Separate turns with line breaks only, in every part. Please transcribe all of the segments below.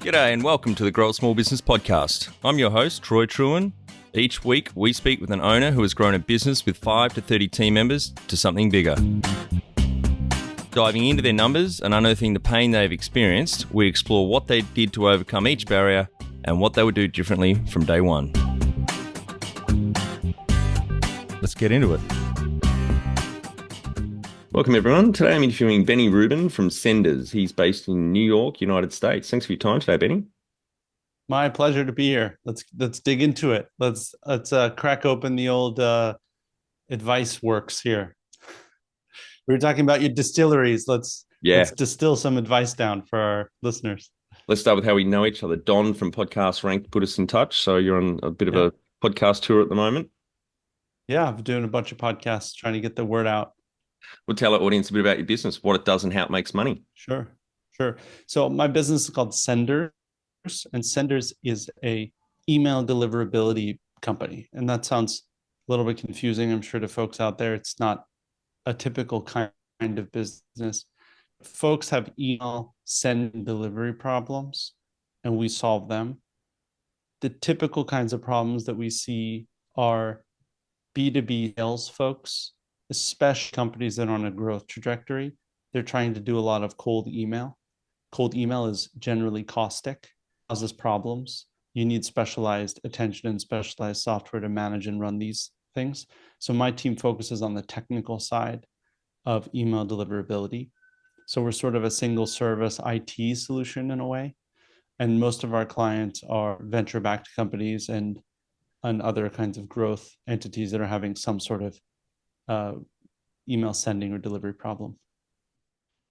G'day and welcome to the Grow a Small Business Podcast. I'm your host, Troy Truen. Each week, we speak with an owner who has grown a business with 5 to 30 team members to something bigger. Diving into their numbers and unearthing the pain they've experienced, we explore what they did to overcome each barrier and what they would do differently from day one. Let's get into it. Welcome, everyone. Today I'm interviewing Benny Rubin from Senders. He's based in New York, United States. Thanks for your time today, Benny.
My pleasure to be here. Let's dig into it. Let's crack open the old advice works here. We were talking about your distilleries. Let's distill some advice down for our listeners.
Let's start with how we know each other. Don from Podcast Ranked put us in touch. So you're on a bit of a podcast tour at the moment.
Yeah, I'm doing a bunch of podcasts, trying to get the word out.
We'll tell our audience a bit about your business, what it does and how it makes money.
Sure. So my business is called Senders, and Senders is a email deliverability company. And that sounds a little bit confusing, I'm sure, to folks out there. It's not a typical kind of business. Folks have email send and delivery problems, and we solve them. The typical kinds of problems that we see are B2B sales folks, especially companies that are on a growth trajectory. They're trying to do a lot of cold email. Cold email is generally caustic, causes problems. You need specialized attention and specialized software to manage and run these things. So my team focuses on the technical side of email deliverability. So we're sort of a single service IT solution in a way. And most of our clients are venture-backed companies and other kinds of growth entities that are having some sort of email sending or delivery problem.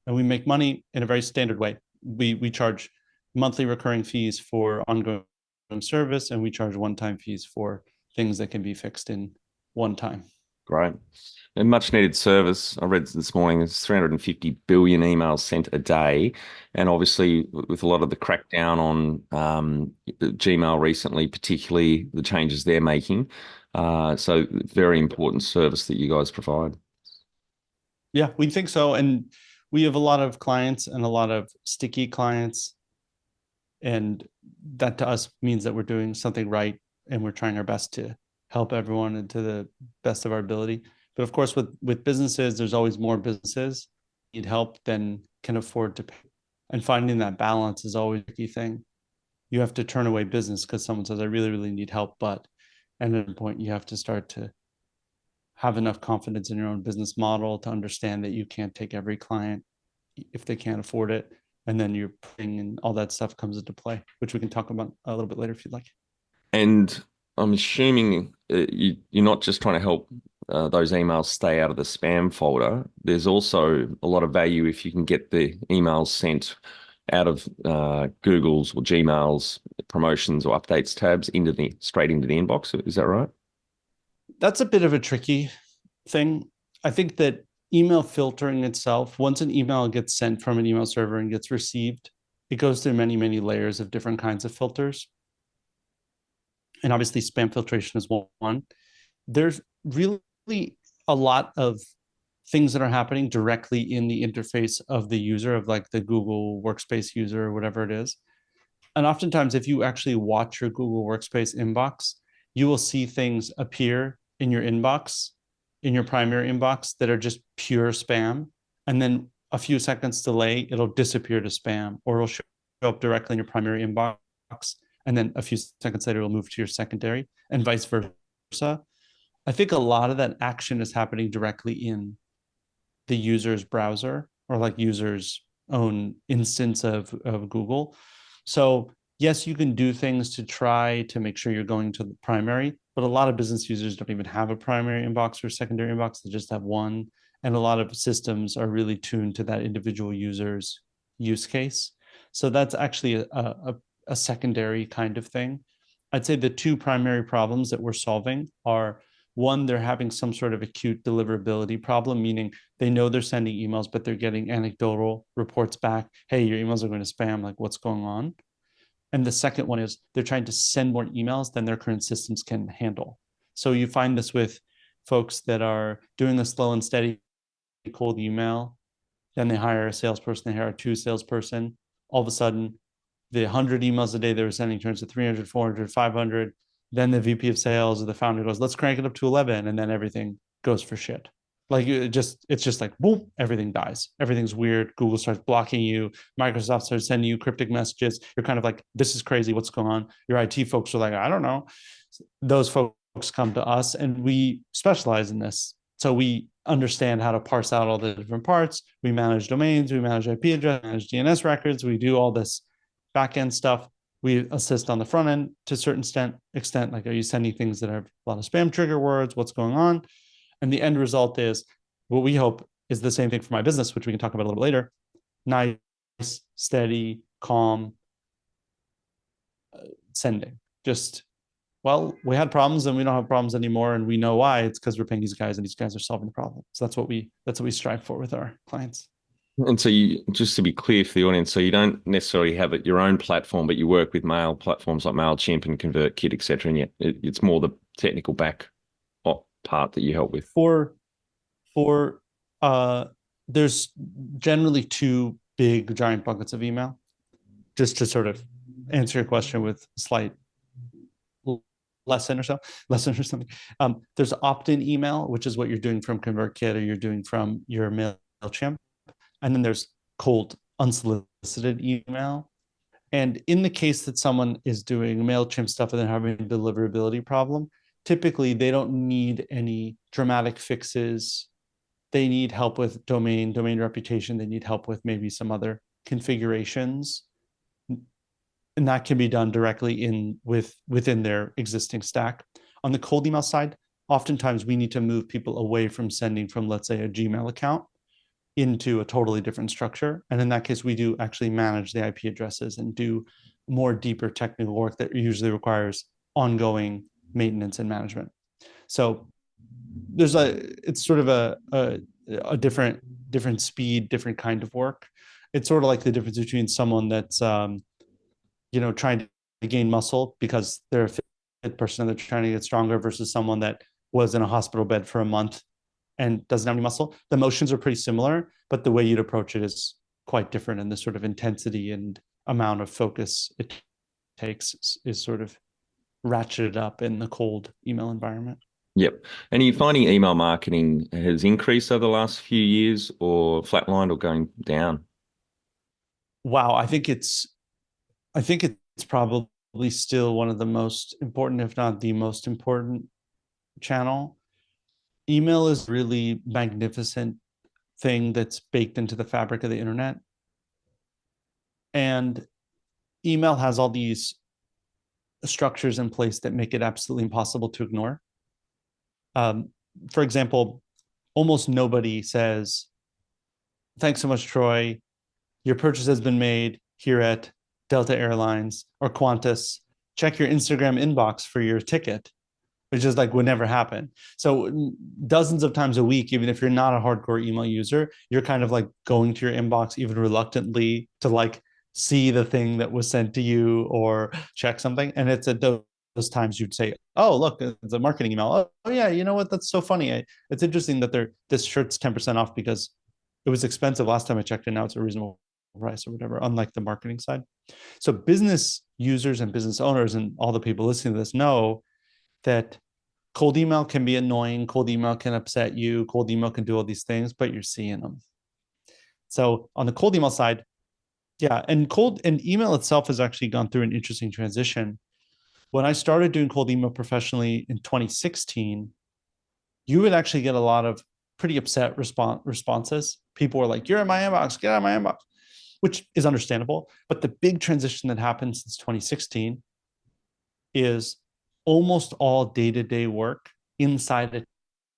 And we make money in a very standard way. We charge monthly recurring fees for ongoing service, and we charge one-time fees for things that can be fixed in one time.
Great. And much needed service. I read this morning, it's 350 billion emails sent a day. And obviously with a lot of the crackdown on Gmail recently, particularly the changes they're making. So very important service that you guys provide.
Yeah, we think so. And we have a lot of clients and a lot of sticky clients. And that to us means that we're doing something right and we're trying our best to help everyone and to the best of our ability. But of course, with businesses, there's always more businesses need help than can afford to pay. And finding that balance is always a key thing. You have to turn away business because someone says, I really, really need help. But at a point, you have to start to have enough confidence in your own business model to understand that you can't take every client if they can't afford it. And then you're putting in all that stuff comes into play, which we can talk about a little bit later if you'd like.
And I'm assuming you're not just trying to help those emails stay out of the spam folder. There's also a lot of value if you can get the emails sent out of Google's or Gmail's promotions or updates tabs straight into the inbox. Is that right?
That's a bit of a tricky thing. I think that email filtering itself, once an email gets sent from an email server and gets received, it goes through many, many layers of different kinds of filters. And obviously spam filtration is one. There's really a lot of things that are happening directly in the interface of the user, of like the Google Workspace user or whatever it is. And oftentimes, if you actually watch your Google Workspace inbox, you will see things appear in your inbox, in your primary inbox, that are just pure spam. And then a few seconds delay, it'll disappear to spam, or it'll show up directly in your primary inbox. And then a few seconds later, it'll move to your secondary, and vice versa. I think a lot of that action is happening directly in the user's browser or like user's own instance of Google. So yes, you can do things to try to make sure you're going to the primary, but a lot of business users don't even have a primary inbox or secondary inbox. They just have one. And a lot of systems are really tuned to that individual user's use case. So that's actually a secondary kind of thing. I'd say the two primary problems that we're solving are, one, they're having some sort of acute deliverability problem, meaning they know they're sending emails, but they're getting anecdotal reports back. Hey, your emails are going to spam, like what's going on? And the second one is they're trying to send more emails than their current systems can handle. So you find this with folks that are doing a slow and steady cold email, then they hire a salesperson, they hire two salesperson. All of a sudden, the 100 emails a day they were sending turns to 300, 400, 500. Then the VP of sales or the founder goes, let's crank it up to 11. And then everything goes for shit. Like it's just like, boom, everything dies. Everything's weird. Google starts blocking you. Microsoft starts sending you cryptic messages. You're kind of like, this is crazy. What's going on? Your IT folks are like, I don't know. Those folks come to us and we specialize in this. So we understand how to parse out all the different parts. We manage domains, we manage IP address, manage DNS records. We do all this back-end stuff. We assist on the front end to a certain extent. Like, are you sending things that have a lot of spam trigger words? What's going on? And the end result is what we hope is the same thing for my business, which we can talk about a little bit later. Nice, steady, calm sending. Just, well, we had problems and we don't have problems anymore. And we know why. It's because we're paying these guys and these guys are solving the problem. So that's what we strive for with our clients.
And so you, just to be clear for the audience, so you don't necessarily have it your own platform, but you work with mail platforms like MailChimp and ConvertKit, et cetera. And yet it's more the technical back part that you help with.
For there's generally two big giant buckets of email. Just to sort of answer your question with slight lesson or something. There's opt-in email, which is what you're doing from ConvertKit or you're doing from your MailChimp. And then there's cold, unsolicited email. And in the case that someone is doing MailChimp stuff and they're having a deliverability problem, typically they don't need any dramatic fixes. They need help with domain reputation. They need help with maybe some other configurations. And that can be done directly within their existing stack. On the cold email side, oftentimes we need to move people away from sending from, let's say, a Gmail account into a totally different structure. And in that case, we do actually manage the IP addresses and do more deeper technical work that usually requires ongoing maintenance and management. So it's sort of a different speed, different kind of work. It's sort of like the difference between someone that's trying to gain muscle because they're a fit person and they're trying to get stronger versus someone that was in a hospital bed for a month and doesn't have any muscle. The motions are pretty similar, but the way you'd approach it is quite different. And the sort of intensity and amount of focus it takes is sort of ratcheted up in the cold email environment.
Yep. And are you finding email marketing has increased over the last few years or flatlined or going down?
Wow, I think it's probably still one of the most important, if not the most important channel. Email is really magnificent thing that's baked into the fabric of the internet. And email has all these structures in place that make it absolutely impossible to ignore. For example, almost nobody says, thanks so much, Troy. Your purchase has been made here at Delta Airlines or Qantas. Check your Instagram inbox for your ticket, which is like would never happen. So dozens of times a week, even if you're not a hardcore email user, you're kind of like going to your inbox even reluctantly to like see the thing that was sent to you or check something. And it's at those times you'd say, oh, look, it's a marketing email. Oh yeah, you know what? That's so funny. It's interesting that this shirt's 10% off because it was expensive last time I checked and now it's a reasonable price or whatever, unlike the marketing side. So business users and business owners and all the people listening to this know that cold email can be annoying. Cold email can upset you. Cold email can do all these things, but you're seeing them. So on the cold email side, yeah, and email itself has actually gone through an interesting transition. When I started doing cold email professionally in 2016, you would actually get a lot of pretty upset responses. People were like, you're in my inbox, get out of my inbox, which is understandable. But the big transition that happened since 2016 is almost all day-to-day work inside a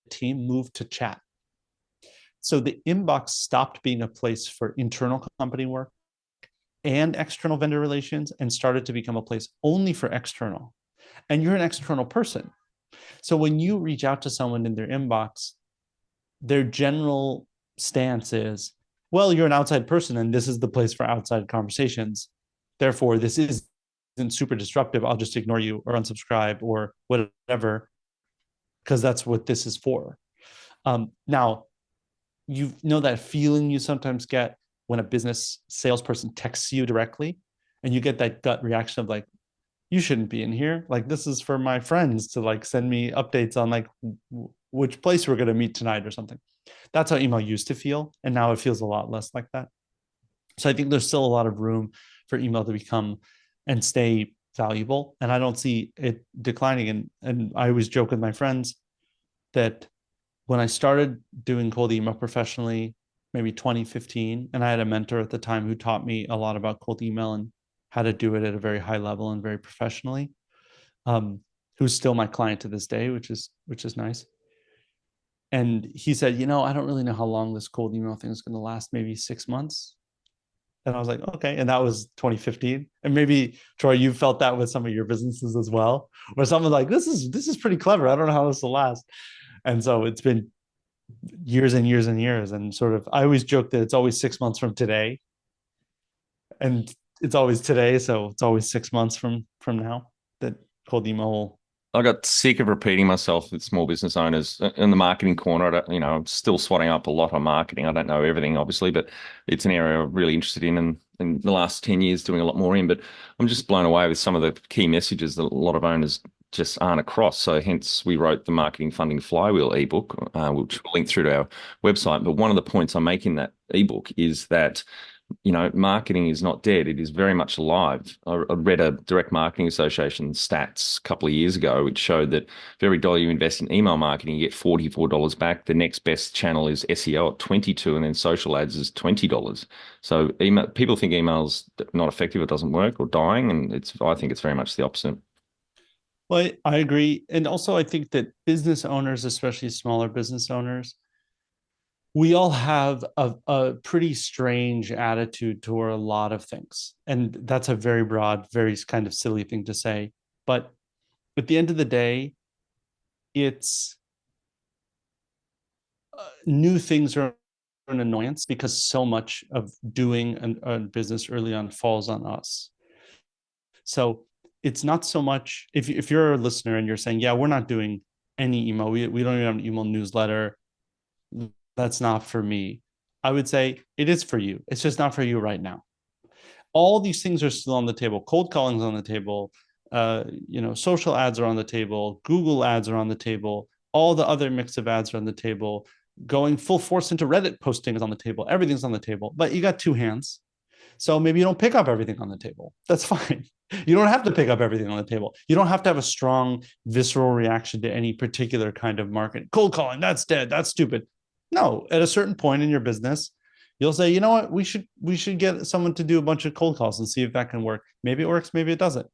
team moved to chat. So the inbox stopped being a place for internal company work and external vendor relations and started to become a place only for external. And you're an external person. So when you reach out to someone in their inbox, their general stance is, well, you're an outside person and this is the place for outside conversations. Therefore, this isn't super disruptive. I'll just ignore you or unsubscribe or whatever, because that's what this is for. Now, you know that feeling you sometimes get when a business salesperson texts you directly And you get that gut reaction of like, you shouldn't be in here. Like, this is for my friends to like send me updates on like which place we're going to meet tonight or something. That's how email used to feel. And now it feels a lot less like that. So I think there's still a lot of room for email to become and stay valuable. And I don't see it declining. And I always joke with my friends that when I started doing cold email professionally, maybe 2015, and I had a mentor at the time who taught me a lot about cold email and how to do it at a very high level and very professionally. Who's still my client to this day, which is nice. And he said, I don't really know how long this cold email thing is going to last. Maybe 6 months. And I was like, okay. And that was 2015. And maybe Troy, you felt that with some of your businesses as well, where someone's like, this is pretty clever. I don't know how this will last. And so it's been years and years and years. And sort of, I always joke that it's always 6 months from today, and it's always today. So it's always 6 months from now that cold email will.
I got sick of repeating myself with small business owners in the marketing corner. I'm still swatting up a lot on marketing. I don't know everything, obviously, but it's an area I'm really interested in, and in the last 10 years doing a lot more in. But I'm just blown away with some of the key messages that a lot of owners just aren't across. So hence we wrote the Marketing Funding Flywheel ebook, which we'll link through to our website. But one of the points I make in that ebook is that marketing is not dead. It is very much alive. I read a Direct Marketing Association stats a couple of years ago, which showed that for every dollar you invest in email marketing, you get $44 back. The next best channel is SEO at 22, and then social ads is $20. So people think email's not effective, it doesn't work, or dying, and I think it's very much the opposite.
Well, I agree. And also, I think that business owners, especially smaller business owners, we all have a pretty strange attitude toward a lot of things. And that's a very broad, very kind of silly thing to say. But at the end of the day, it's new things are an annoyance because so much of doing a business early on falls on us. So it's not so much if you're a listener and you're saying, yeah, we're not doing any email, we don't even have an email newsletter, that's not for me. I would say it is for you. It's just not for you right now. All these things are still on the table. Cold calling's on the table. Social ads are on the table. Google ads are on the table. All the other mix of ads are on the table. Going full force into Reddit posting is on the table. Everything's on the table, but you got two hands. So maybe you don't pick up everything on the table. That's fine. You don't have to pick up everything on the table. You don't have to have a strong visceral reaction to any particular kind of marketing. Cold calling, that's dead. That's stupid. No, at a certain point in your business, you'll say, you know what, we should get someone to do a bunch of cold calls and see if that can work. Maybe it works, maybe it doesn't.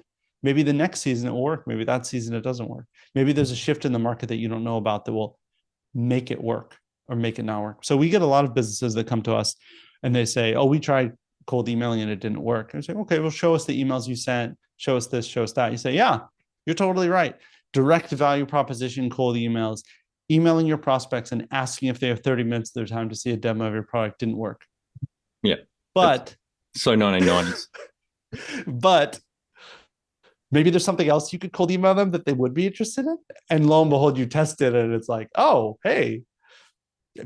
Maybe the next season it will work. Maybe that season it doesn't work. Maybe there's a shift in the market that you don't know about that will make it work or make it not work. So we get a lot of businesses that come to us and they say, oh, we tried cold emailing and it didn't work. And I say, okay, well, show us the emails you sent, show us this, show us that. You say, yeah, you're totally right. Direct value proposition, cold emails, emailing your prospects and asking if they have 30 minutes of their time to see a demo of your product didn't work.
Yeah.
But
so 1990s.
But maybe there's something else you could cold email them that they would be interested in. And lo and behold, you test it and it's like, oh, hey,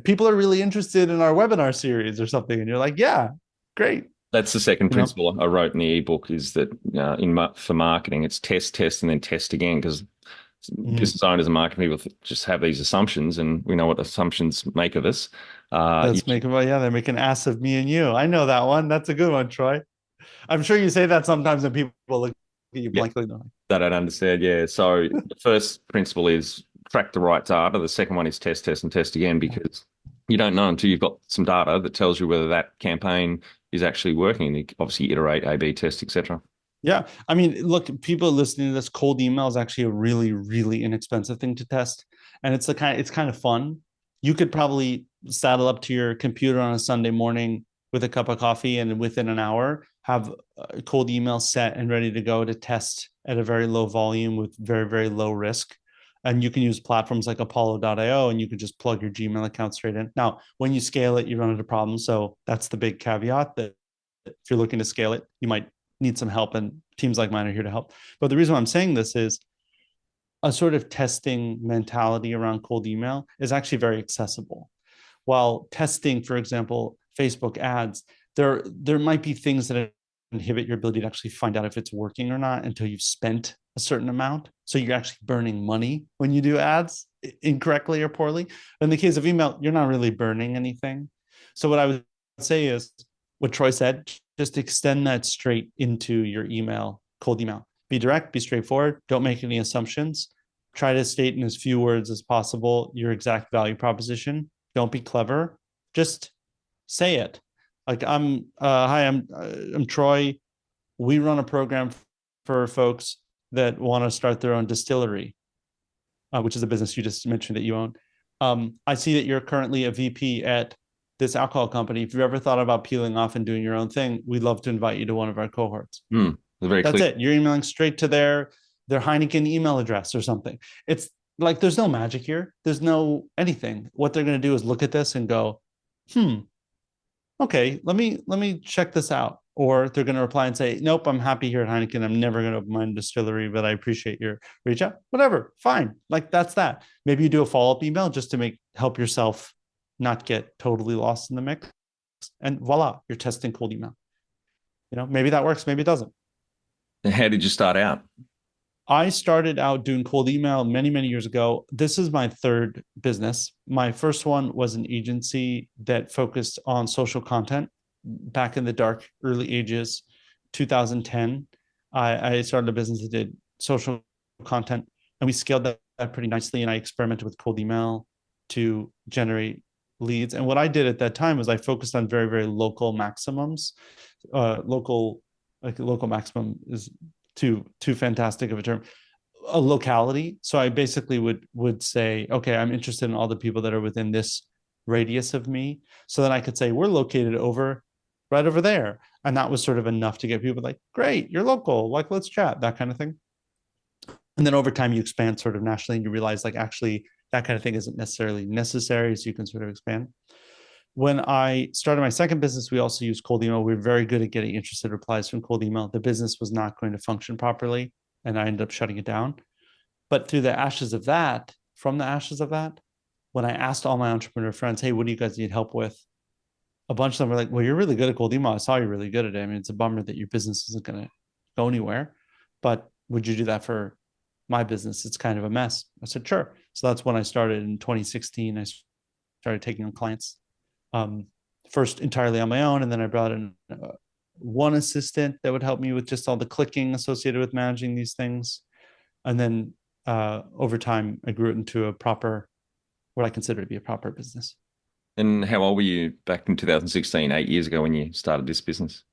people are really interested in our webinar series or something. And you're like, yeah, great.
That's the second principle I wrote in the ebook is that for marketing, it's test, test, and then test again, because business owners and marketing people just have these assumptions, and we know what assumptions make of us.
They make an ass of me and you. I know that one. That's a good one, Troy. I'm sure you say that sometimes when people look at you blankly.
That I don't understand. Yeah. So the first principle is track the right data. The second one is test, test, and test again, because you don't know until you've got some data that tells you whether that campaign is actually working. And you obviously iterate, A/B test, etc.
Yeah. I mean, look, people listening to this, cold email is actually a really, really inexpensive thing to test. And it's kind of fun. You could probably saddle up to your computer on a Sunday morning with a cup of coffee and within an hour have a cold email set and ready to go to test at a very low volume with very, very low risk. And you can use platforms like Apollo.io and you can just plug your Gmail account straight in. Now, when you scale it, you run into problems. So that's the big caveat, that if you're looking to scale it, you might need some help, and teams like mine are here to help. But the reason why I'm saying this is a sort of testing mentality around cold email is actually very accessible. While testing, for example, Facebook ads, there might be things that inhibit your ability to actually find out if it's working or not until you've spent a certain amount. So you're actually burning money when you do ads incorrectly or poorly. But in the case of email, you're not really burning anything. So what I would say is what Troy said, just extend that straight into your email, cold email. Be direct, be straightforward, don't make any assumptions. Try to state in as few words as possible your exact value proposition. Don't be clever. Just say it. Like hi, I'm Troy. We run a program for folks that want to start their own distillery, which is a business you just mentioned that you own. I see that you're currently a VP at this alcohol company. If you've ever thought about peeling off and doing your own thing, we'd love to invite you to one of our cohorts.
Very
That's
clear.
it. You're emailing straight to their Heineken email address or something. It's like there's no magic here. There's no anything. What they're going to do is look at this and go, okay, let me check this out. Or they're going to reply and say, nope, I'm happy here at Heineken. I'm never going to open my own distillery, but I appreciate your reach out. Whatever, fine. Like that's that. Maybe you do a follow-up email just to help yourself not get totally lost in the mix. And voila, you're testing cold email. Maybe that works, maybe it doesn't.
And how did you start out?
I started out doing cold email many, many years ago. This is my third business. My first one was an agency that focused on social content back in the dark early ages, 2010. I started a business that did social content, and we scaled that pretty nicely. And I experimented with cold email to generate leads. And what I did at that time was I focused on very, very local maximums. Local maximum is too fantastic of a term. A locality. So I basically would say, okay, I'm interested in all the people that are within this radius of me. So then I could say, we're located right over there. And that was sort of enough to get people like, great, you're local, like let's chat, that kind of thing. And then over time you expand sort of nationally and you realize like actually that kind of thing isn't necessarily necessary. So you can sort of expand. When I started my second business, we also used cold email. We were very good at getting interested replies from cold email. The business was not going to function properly, and I ended up shutting it down. But from the ashes of that, when I asked all my entrepreneur friends, hey, what do you guys need help with? A bunch of them were like, well, you're really good at cold email. I saw you're really good at it. I mean, it's a bummer that your business isn't going to go anywhere, but would you do that for my business? It's kind of a mess. I said, sure. So that's when I started in 2016. I started taking on clients. First entirely on my own, and then I brought in one assistant that would help me with just all the clicking associated with managing these things. And then over time, I grew it into what I consider to be a proper business.
And how old were you back in 2016, 8 years ago when you started this business?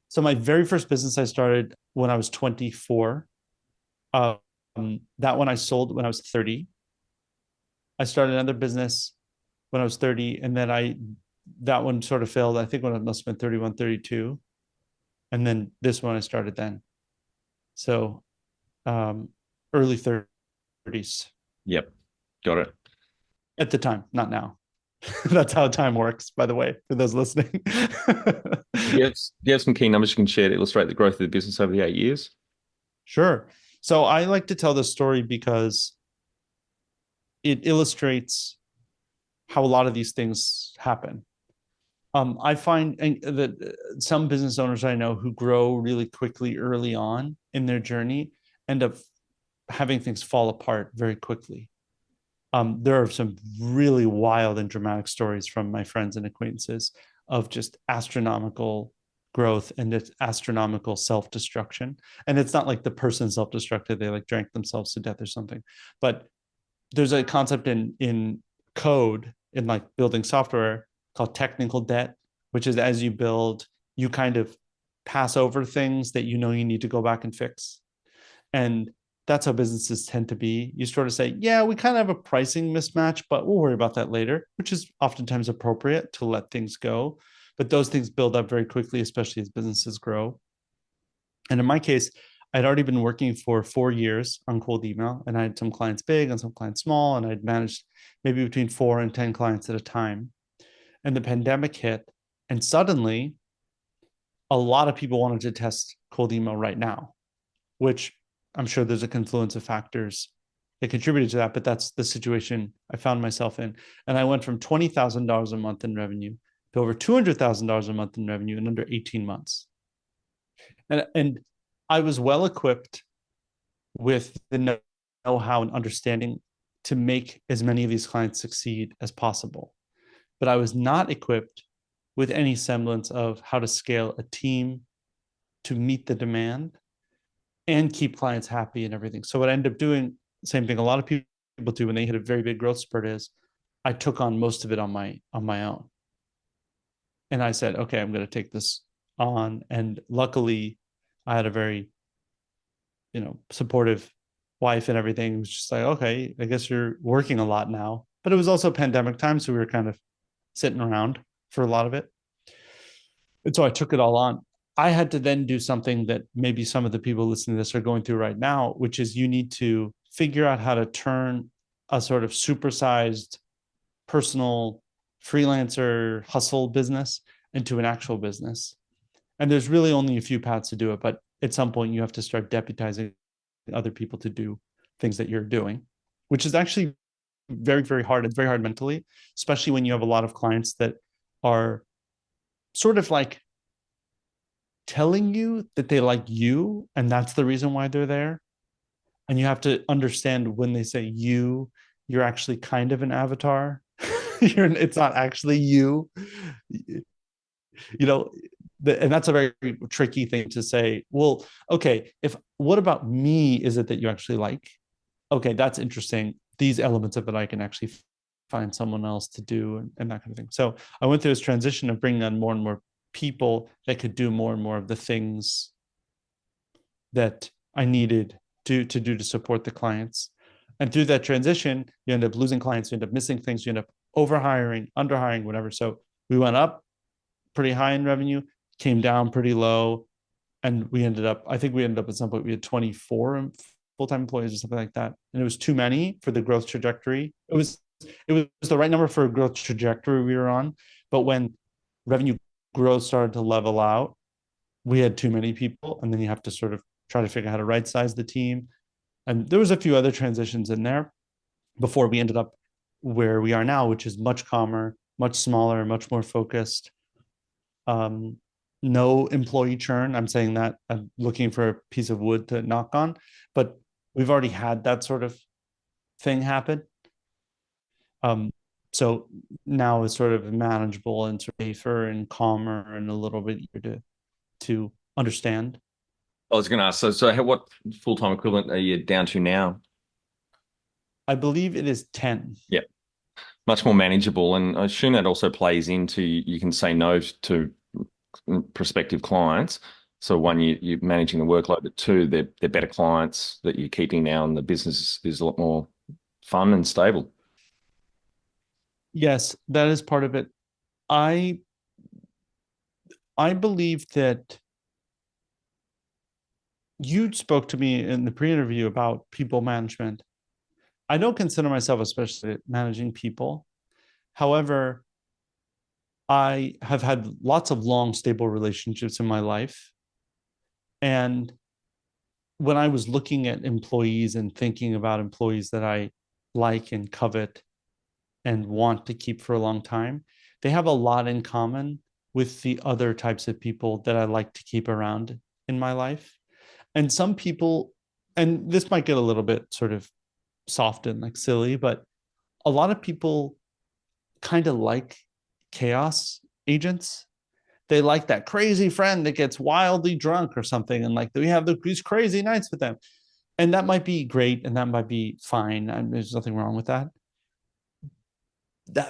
So my very first business I started when I was 24. That one I sold when I was 30. I started another business when I was 30, and then that one sort of failed. I think when I must have been 31, 32. And then this one I started then. So early 30s.
Yep, got it.
At the time, not now. That's how time works, by the way, for those listening.
Do you have some key numbers you can share to illustrate the growth of the business over the 8 years?
Sure. So I like to tell this story because it illustrates how a lot of these things happen. I find that some business owners I know who grow really quickly early on in their journey end up having things fall apart very quickly. There are some really wild and dramatic stories from my friends and acquaintances of just astronomical growth and it's astronomical self-destruction. And it's not like the person self-destructed, they like drank themselves to death or something. But there's a concept in code, in like building software, called technical debt, which is as you build, you kind of pass over things that you need to go back and fix. And that's how businesses tend to be. You sort of say, yeah, we kind of have a pricing mismatch, but we'll worry about that later, which is oftentimes appropriate to let things go. But those things build up very quickly, especially as businesses grow. And in my case, I'd already been working for 4 years on cold email, and I had some clients big and some clients small, and I'd managed maybe between 4 and 10 clients at a time. And the pandemic hit, and suddenly a lot of people wanted to test cold email right now, which I'm sure there's a confluence of factors that contributed to that, but that's the situation I found myself in. And I went from $20,000 a month in revenue to over $200,000 a month in revenue in under 18 months. And I was well equipped with the know-how and understanding to make as many of these clients succeed as possible. But I was not equipped with any semblance of how to scale a team to meet the demand and keep clients happy and everything. So what I ended up doing, same thing a lot of people do when they hit a very big growth spurt, is I took on most of it on my own. And I said, okay, I'm going to take this on. And luckily, I had a very, supportive wife and everything. It was just like, okay, I guess you're working a lot now. But it was also pandemic time, so we were kind of sitting around for a lot of it. And so I took it all on. I had to then do something that maybe some of the people listening to this are going through right now, which is you need to figure out how to turn a sort of supersized personal freelancer hustle business into an actual business. And there's really only a few paths to do it, but at some point you have to start deputizing other people to do things that you're doing, which is actually very, very hard. It's very hard mentally, especially when you have a lot of clients that are sort of like telling you that they like you and that's the reason why they're there. And you have to understand when they say you, you're actually kind of an avatar. It's not actually you. you know and that's a very tricky thing to say. Well, okay, if what about me is it that you actually like? Okay, that's interesting. These elements of it I can actually find someone else to do, and that kind of thing. So I went through this transition of bringing on more and more people that could do more and more of the things that I needed to do to support the clients. And through that transition, you end up losing clients, you end up missing things, you end up overhiring, underhiring, whatever. So we went up pretty high in revenue, came down pretty low, and I think we ended up at some point we had 24 full-time employees or something like that, and it was too many for the growth trajectory. It was the right number for a growth trajectory we were on, but when revenue growth started to level out, we had too many people, and then you have to sort of try to figure out how to right size the team. And there was a few other transitions in there before we ended up where we are now, which is much calmer, much smaller, much more focused. um, no employee churn. I'm saying that I'm looking for a piece of wood to knock on, but we've already had that sort of thing happen. Um, so now it's sort of manageable and safer and calmer and a little bit easier to understand.
I was going to ask, what full-time equivalent are you down to now?
I believe it is 10.
Yeah, much more manageable. And I assume that also plays into you can say no to prospective clients. So one, you're managing the workload, but two, they're better clients that you're keeping now, and the business is a lot more fun and stable.
Yes, that is part of it. I I believe that you spoke to me in the pre-interview about people management. I don't consider myself especially managing people. However, I have had lots of long, stable relationships in my life. And when I was looking at employees and thinking about employees that I like and covet and want to keep for a long time, they have a lot in common with the other types of people that I like to keep around in my life. And some people, and this might get a little bit sort of soft and like silly, but a lot of people kind of like chaos agents. They like that crazy friend that gets wildly drunk or something, and like we have these crazy nights with them, and that might be great and that might be fine. There's nothing wrong with that.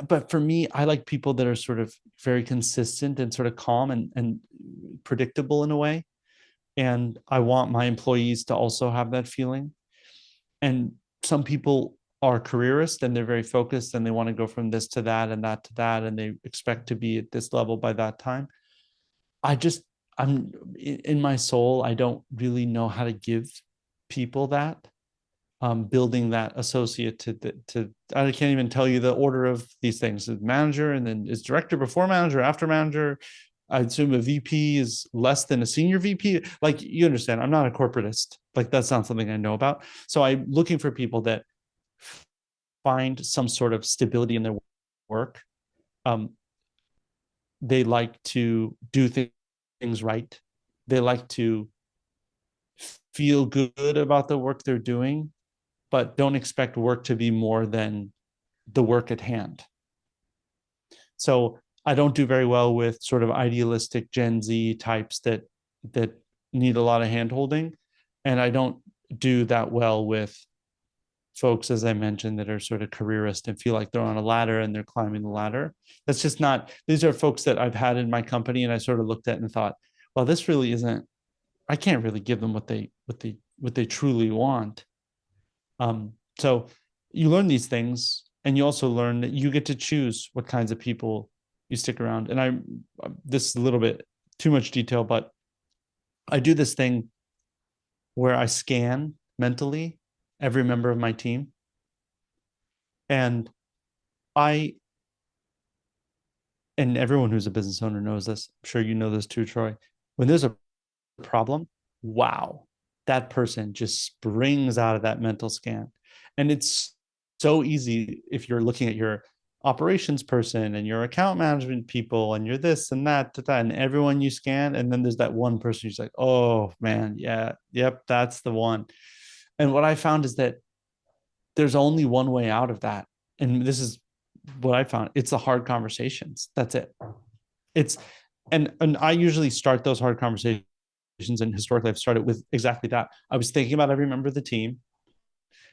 But for me, I like people that are sort of very consistent and sort of calm and predictable in a way. And I want my employees to also have that feeling. And some people are careerists and they're very focused and they want to go from this to that and that to that, and they expect to be at this level by that time. I just, I'm in my soul, I don't really know how to give people that. Building that associate to I can't even tell you the order of these things. Is manager and then is director before manager, after manager. I assume a VP is less than a senior VP. Like, you understand, I'm not a corporatist. Like, that's not something I know about. So I'm looking for people that find some sort of stability in their work. Um, they like to do things right. They like to feel good about the work they're doing, but don't expect work to be more than the work at hand. So I don't do very well with sort of idealistic Gen Z types that need a lot of hand holding. And I don't do that well with folks, as I mentioned, that are sort of careerist and feel like they're on a ladder and they're climbing the ladder. That's just not, these are folks that I've had in my company and I sort of looked at and thought, well, this really isn't, I can't really give them what they truly want. So you learn these things, and you also learn that you get to choose what kinds of people you stick around. And this is a little bit too much detail, but I do this thing where I scan mentally every member of my team. And I, and everyone who's a business owner knows this. I'm sure you know this too, Troy. When there's a problem, wow, that person just springs out of that mental scan. And it's so easy if you're looking at your operations person and your account management people and you're this and that, and everyone you scan. And then there's that one person who's like, oh man, yeah, yep, that's the one. And what I found is that there's only one way out of that. And this is what I found. It's the hard conversations. That's it. It's, and I usually start those hard conversations, and historically I've started with exactly that. I was thinking about every member of the team,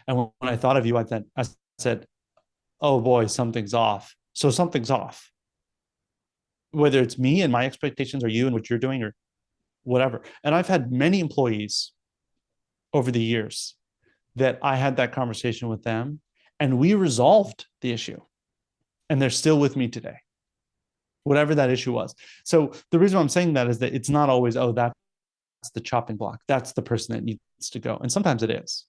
and when I thought of you, I said, "Oh boy, something's off." So something's off, whether it's me and my expectations, or you and what you're doing, or whatever. And I've had many employees over the years that I had that conversation with them, and we resolved the issue, and they're still with me today, whatever that issue was. So the reason I'm saying that is that it's not always, oh, that's the chopping block. That's the person that needs to go. And sometimes it is.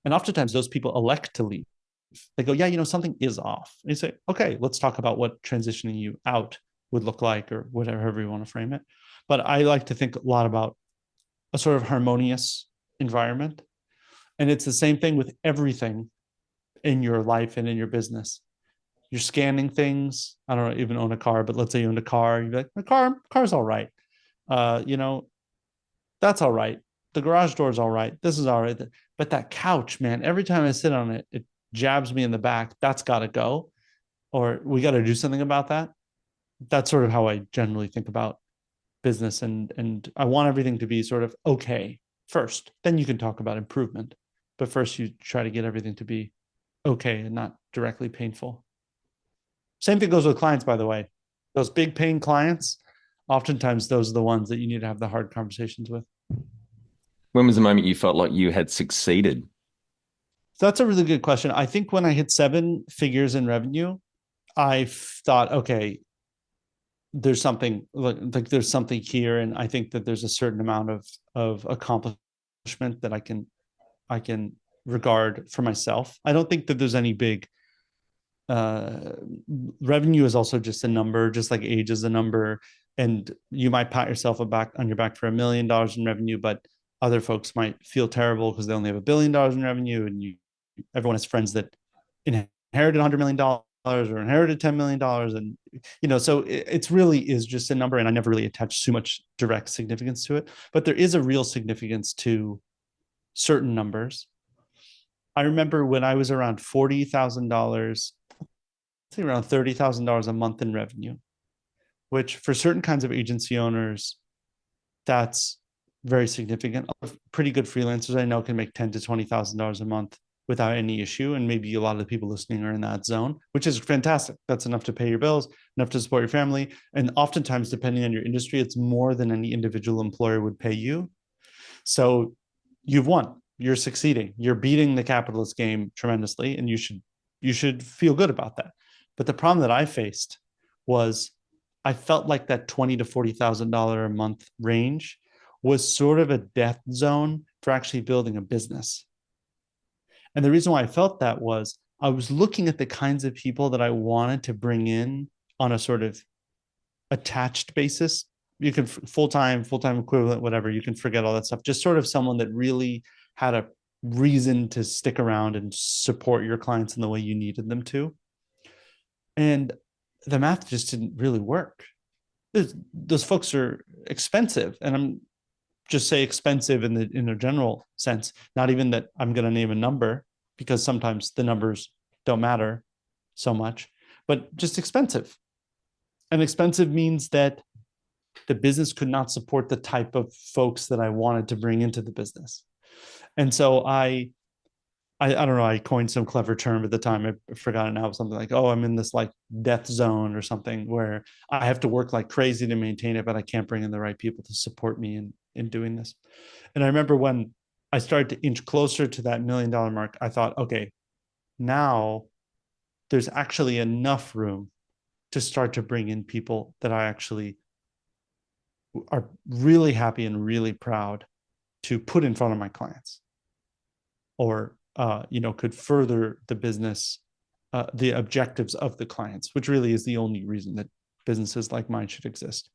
And oftentimes those people elect to leave. They go, yeah, something is off. And you say, okay, let's talk about what transitioning you out would look like, or whatever you want to frame it. But I like to think a lot about a sort of harmonious environment. And it's the same thing with everything in your life and in your business. You're scanning things. I don't even own a car, but let's say you own a car. You're like, my car's all right. Uh, you know, that's all right. The garage door is all right. This is all right. But that couch, man, every time I sit on it, it jabs me in the back. That's got to go, or we got to do something about that. That's sort of how I generally think about business. And I want everything to be sort of okay first. Then you can talk about improvement. But first, you try to get everything to be okay and not directly painful. Same thing goes with clients, by the way. Those big paying clients, oftentimes those are the ones that you need to have the hard conversations with.
When was the moment you felt like you had succeeded?
So that's a really good question. I think when I hit seven figures in revenue, I thought, okay, there's something like there's something here, and I think that there's a certain amount of accomplishment that I can regard for myself. I don't think that there's any big uh revenue is also just a number, just like age is a number. And you might pat yourself on your back for $1 million in revenue, but other folks might feel terrible because they only have $1 billion in revenue, and everyone has friends that inherited $100 million or inherited $10 million. And so it's really is just a number, and I never really attached too much direct significance to it. But there is a real significance to certain numbers. I remember when I was around $40,000, say around $30,000 a month in revenue, which for certain kinds of agency owners, that's very significant. Pretty good freelancers I know can make $10,000 to $20,000 a month without any issue. And maybe a lot of the people listening are in that zone, which is fantastic. That's enough to pay your bills, enough to support your family. And oftentimes, depending on your industry, it's more than any individual employer would pay you. So you've won. You're succeeding. You're beating the capitalist game tremendously, and you should feel good about that. But the problem that I faced was I felt like that $20,000 to $40,000 a month range was sort of a death zone for actually building a business. And the reason why I felt that was I was looking at the kinds of people that I wanted to bring in on a sort of attached basis. You can full-time equivalent, whatever, you can forget all that stuff. Just sort of someone that really had a reason to stick around and support your clients in the way you needed them to. And the math just didn't really work. Those folks are expensive, and just say expensive in a general sense, not even that I'm going to name a number, because sometimes the numbers don't matter so much, but just expensive. And expensive means that the business could not support the type of folks that I wanted to bring into the business. And so I don't know, I coined some clever term at the time. I forgot it now, something like, oh, I'm in this like death zone or something where I have to work like crazy to maintain it, but I can't bring in the right people to support me in doing this. And I remember when I started to inch closer to that $1 million mark, I thought, okay, now there's actually enough room to start to bring in people that I actually are really happy and really proud to put in front of my clients, or could further the business, the objectives of the clients, which really is the only reason that businesses like mine should exist.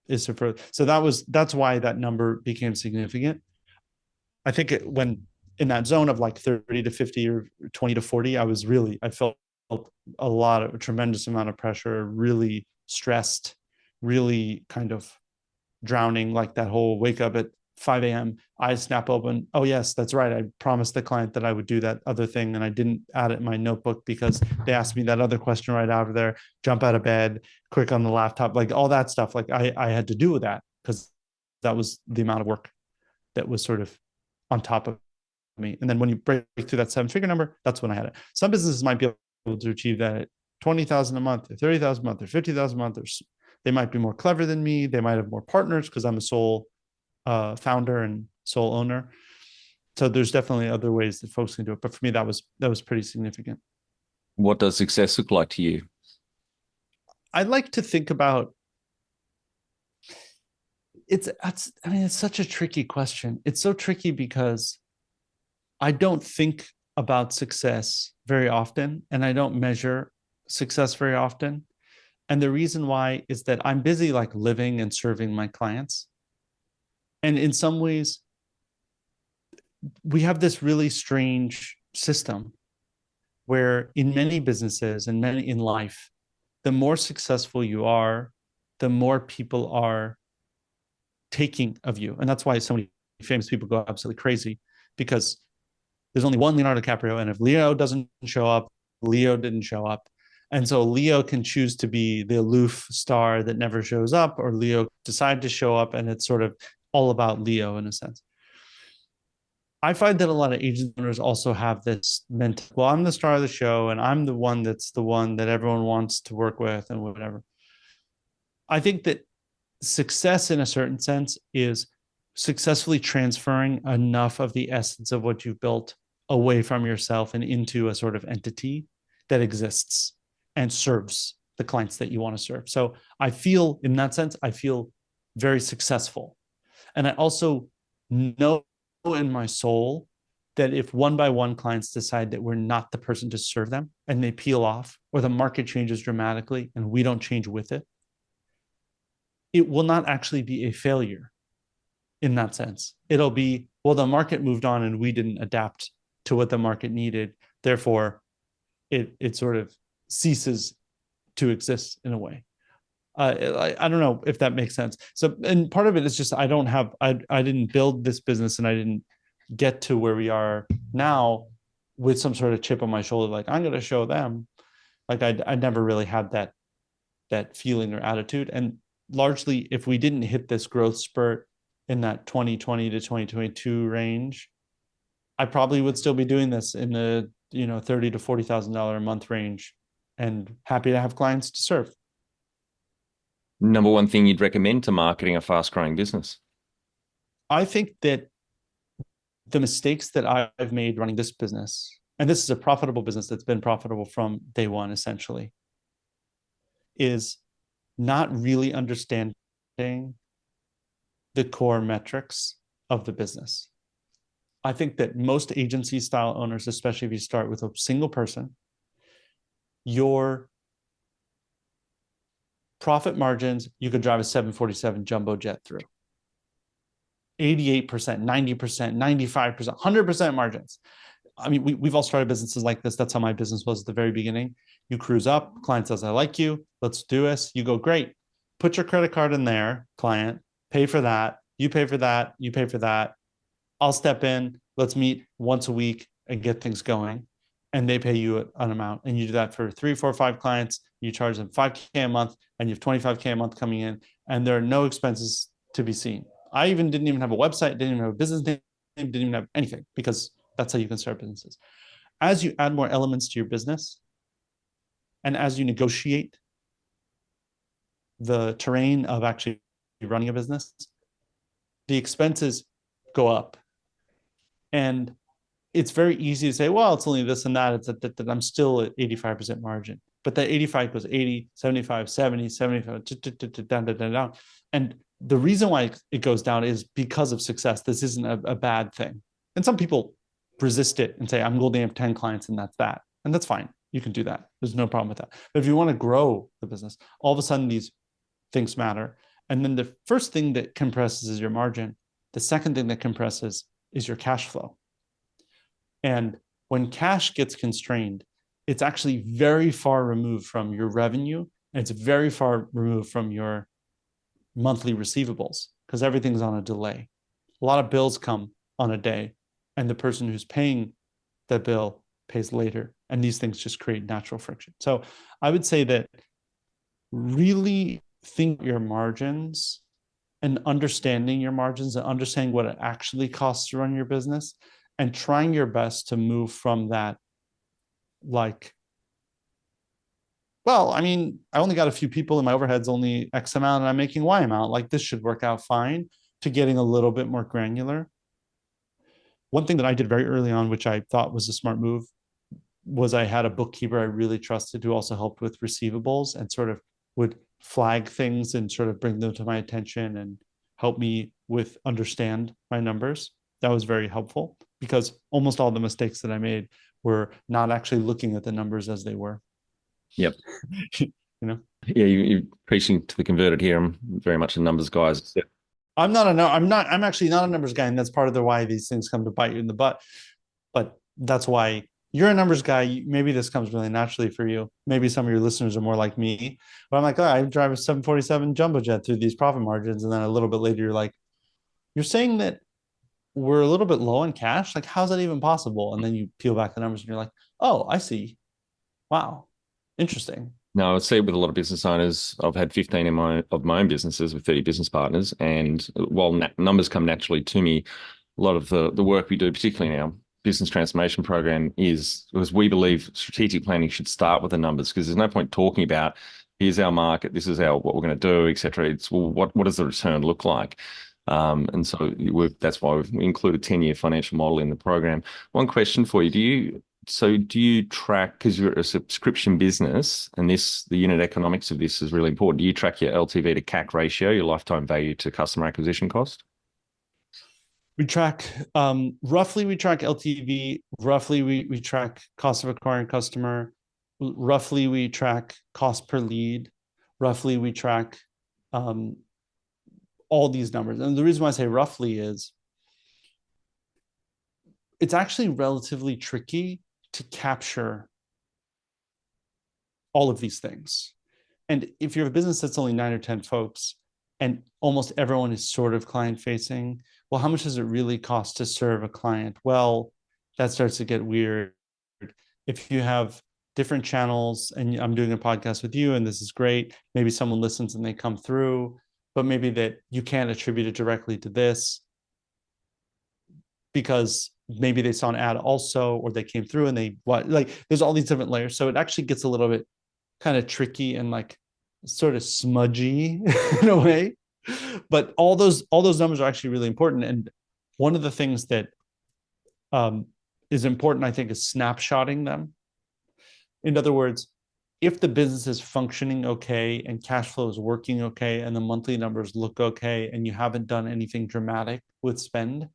Is to further. So that's why that number became significant. I think when in that zone of like 30 to 50 or 20 to 40, I felt a tremendous amount of pressure, really stressed, really kind of drowning, like that whole wake up at 5 a.m., eyes snap open. Oh, yes, that's right. I promised the client that I would do that other thing, and I didn't add it in my notebook because they asked me that other question right out of there. Jump out of bed, quick on the laptop, like all that stuff. Like I had to do with that because that was the amount of work that was sort of on top of me. And then when you break through that 7-figure number, that's when I had it. Some businesses might be able to achieve that at 20,000 a month, or 30,000 a month, or 50,000 a month, or they might be more clever than me. They might have more partners because I'm a sole founder and sole owner. So there's definitely other ways that folks can do it. But for me, that was pretty significant.
What does success look like to you?
I like to think about it's such a tricky question. It's so tricky because I don't think about success very often, and I don't measure success very often. And the reason why is that I'm busy like living and serving my clients. And in some ways, we have this really strange system where in many businesses and many in life, the more successful you are, the more people are taking of you. And that's why so many famous people go absolutely crazy, because there's only one Leonardo DiCaprio. And if Leo doesn't show up, Leo didn't show up. And so Leo can choose to be the aloof star that never shows up, or Leo decide to show up, and it's sort of all about Leo in a sense. I find that a lot of agent owners also have this mental, well, I'm the star of the show and I'm the one that's the one that everyone wants to work with and whatever. I think that success in a certain sense is successfully transferring enough of the essence of what you've built away from yourself and into a sort of entity that exists and serves the clients that you want to serve. So I feel, in that sense, I feel very successful. And I also know in my soul that if one by one clients decide that we're not the person to serve them and they peel off, or the market changes dramatically and we don't change with it, it will not actually be a failure in that sense. It'll be, well, the market moved on and we didn't adapt to what the market needed. Therefore, it sort of ceases to exist in a way. I don't know if that makes sense. So, and part of it is just I didn't build this business, and I didn't get to where we are now with some sort of chip on my shoulder, like I'm going to show them. Like I never really had that feeling or attitude. And largely, if we didn't hit this growth spurt in that 2020 to 2022 range, I probably would still be doing this in the $30,000 to $40,000 a month range, and happy to have clients to serve.
Number one thing you'd recommend to marketing a fast-growing business?
I think that the mistakes that I've made running this business, and this is a profitable business that's been profitable from day one, essentially, is not really understanding the core metrics of the business. I think that most agency style owners, especially if you start with a single person, your profit margins, you could drive a 747 jumbo jet through. 88%, 90%, 95%, 100% margins. I mean, we've all started businesses like this. That's how my business was at the very beginning. You cruise up, client says, I like you, let's do this. You go, great. Put your credit card in there, client, pay for that. You pay for that. You pay for that. I'll step in. Let's meet once a week and get things going. And they pay you an amount. And you do that for 3, 4, 5 clients. You charge them 5K a month and you have 25K a month coming in. And there are no expenses to be seen. I even didn't even have a website, didn't even have a business name, didn't even have anything because that's how you can start businesses. As you add more elements to your business and as you negotiate the terrain of actually running a business, the expenses go up. And it's very easy to say, well, it's only this and that. It's that I'm still at 85% margin. But that 85 goes 80, 75, 70, 75, down, down, down, down. And the reason why it goes down is because of success. This isn't a bad thing. And some people resist it and say, I'm going to have 10 clients and that's that. And that's fine. You can do that. There's no problem with that. But if you want to grow the business, all of a sudden these things matter. And then the first thing that compresses is your margin. The second thing that compresses is your cash flow. And when cash gets constrained, it's actually very far removed from your revenue. And it's very far removed from your monthly receivables because everything's on a delay. A lot of bills come on a day, and the person who's paying the bill pays later. And these things just create natural friction. So I would say that really think your margins and understanding your margins and understanding what it actually costs to run your business and trying your best to move from that, like, well, I mean, I only got a few people and my overhead's only X amount and I'm making Y amount. Like, this should work out fine, to getting a little bit more granular. One thing that I did very early on, which I thought was a smart move, was I had a bookkeeper I really trusted who also helped with receivables and sort of would flag things and sort of bring them to my attention and help me with understand my numbers. That was very helpful because almost all the mistakes that I made were not actually looking at the numbers as they were.
Yep.
You know,
Yeah, you're preaching to the converted here. I'm very much a numbers guy.
I'm actually not a numbers guy, and that's part of the why these things come to bite you in the butt. But that's why you're a numbers guy. Maybe this comes really naturally for you. Maybe some of your listeners are more like me. But I'm like, oh, I drive a 747 jumbo jet through these profit margins, and then a little bit later, you're like, you're saying that we're a little bit low in cash. Like, how's that even possible? And then you peel back the numbers, and you're like, oh, I see. Wow, interesting.
No, I see it with a lot of business owners. I've had 15 of my own businesses with 30 business partners. And while numbers come naturally to me, a lot of the work we do, particularly in our business transformation program, is because we believe strategic planning should start with the numbers because there's no point talking about here's our market, this is what we're going to do, etc. It's, well, what does the return look like? And so that's why we include a 10-year financial model in the program. One question for you: do you track, because you're a subscription business and the unit economics of this is really important. Do you track your LTV to CAC ratio, your lifetime value to customer acquisition cost?
We track roughly, we track LTV, roughly we track cost of acquiring customer, roughly we track cost per lead, roughly we track all these numbers. And the reason why I say roughly is it's actually relatively tricky to capture all of these things. And if you have a business that's only 9 or 10 folks and almost everyone is sort of client facing, well, how much does it really cost to serve a client? Well, that starts to get weird. If you have different channels and I'm doing a podcast with you and this is great, maybe someone listens and they come through, but maybe that you can't attribute it directly to this because maybe they saw an ad also, or they came through and there's all these different layers. So it actually gets a little bit kind of tricky and like sort of smudgy in a way. But all those numbers are actually really important. And one of the things that is important, I think, is snapshotting them. In other words, if the business is functioning okay and cash flow is working okay and the monthly numbers look okay and you haven't done anything dramatic with spend,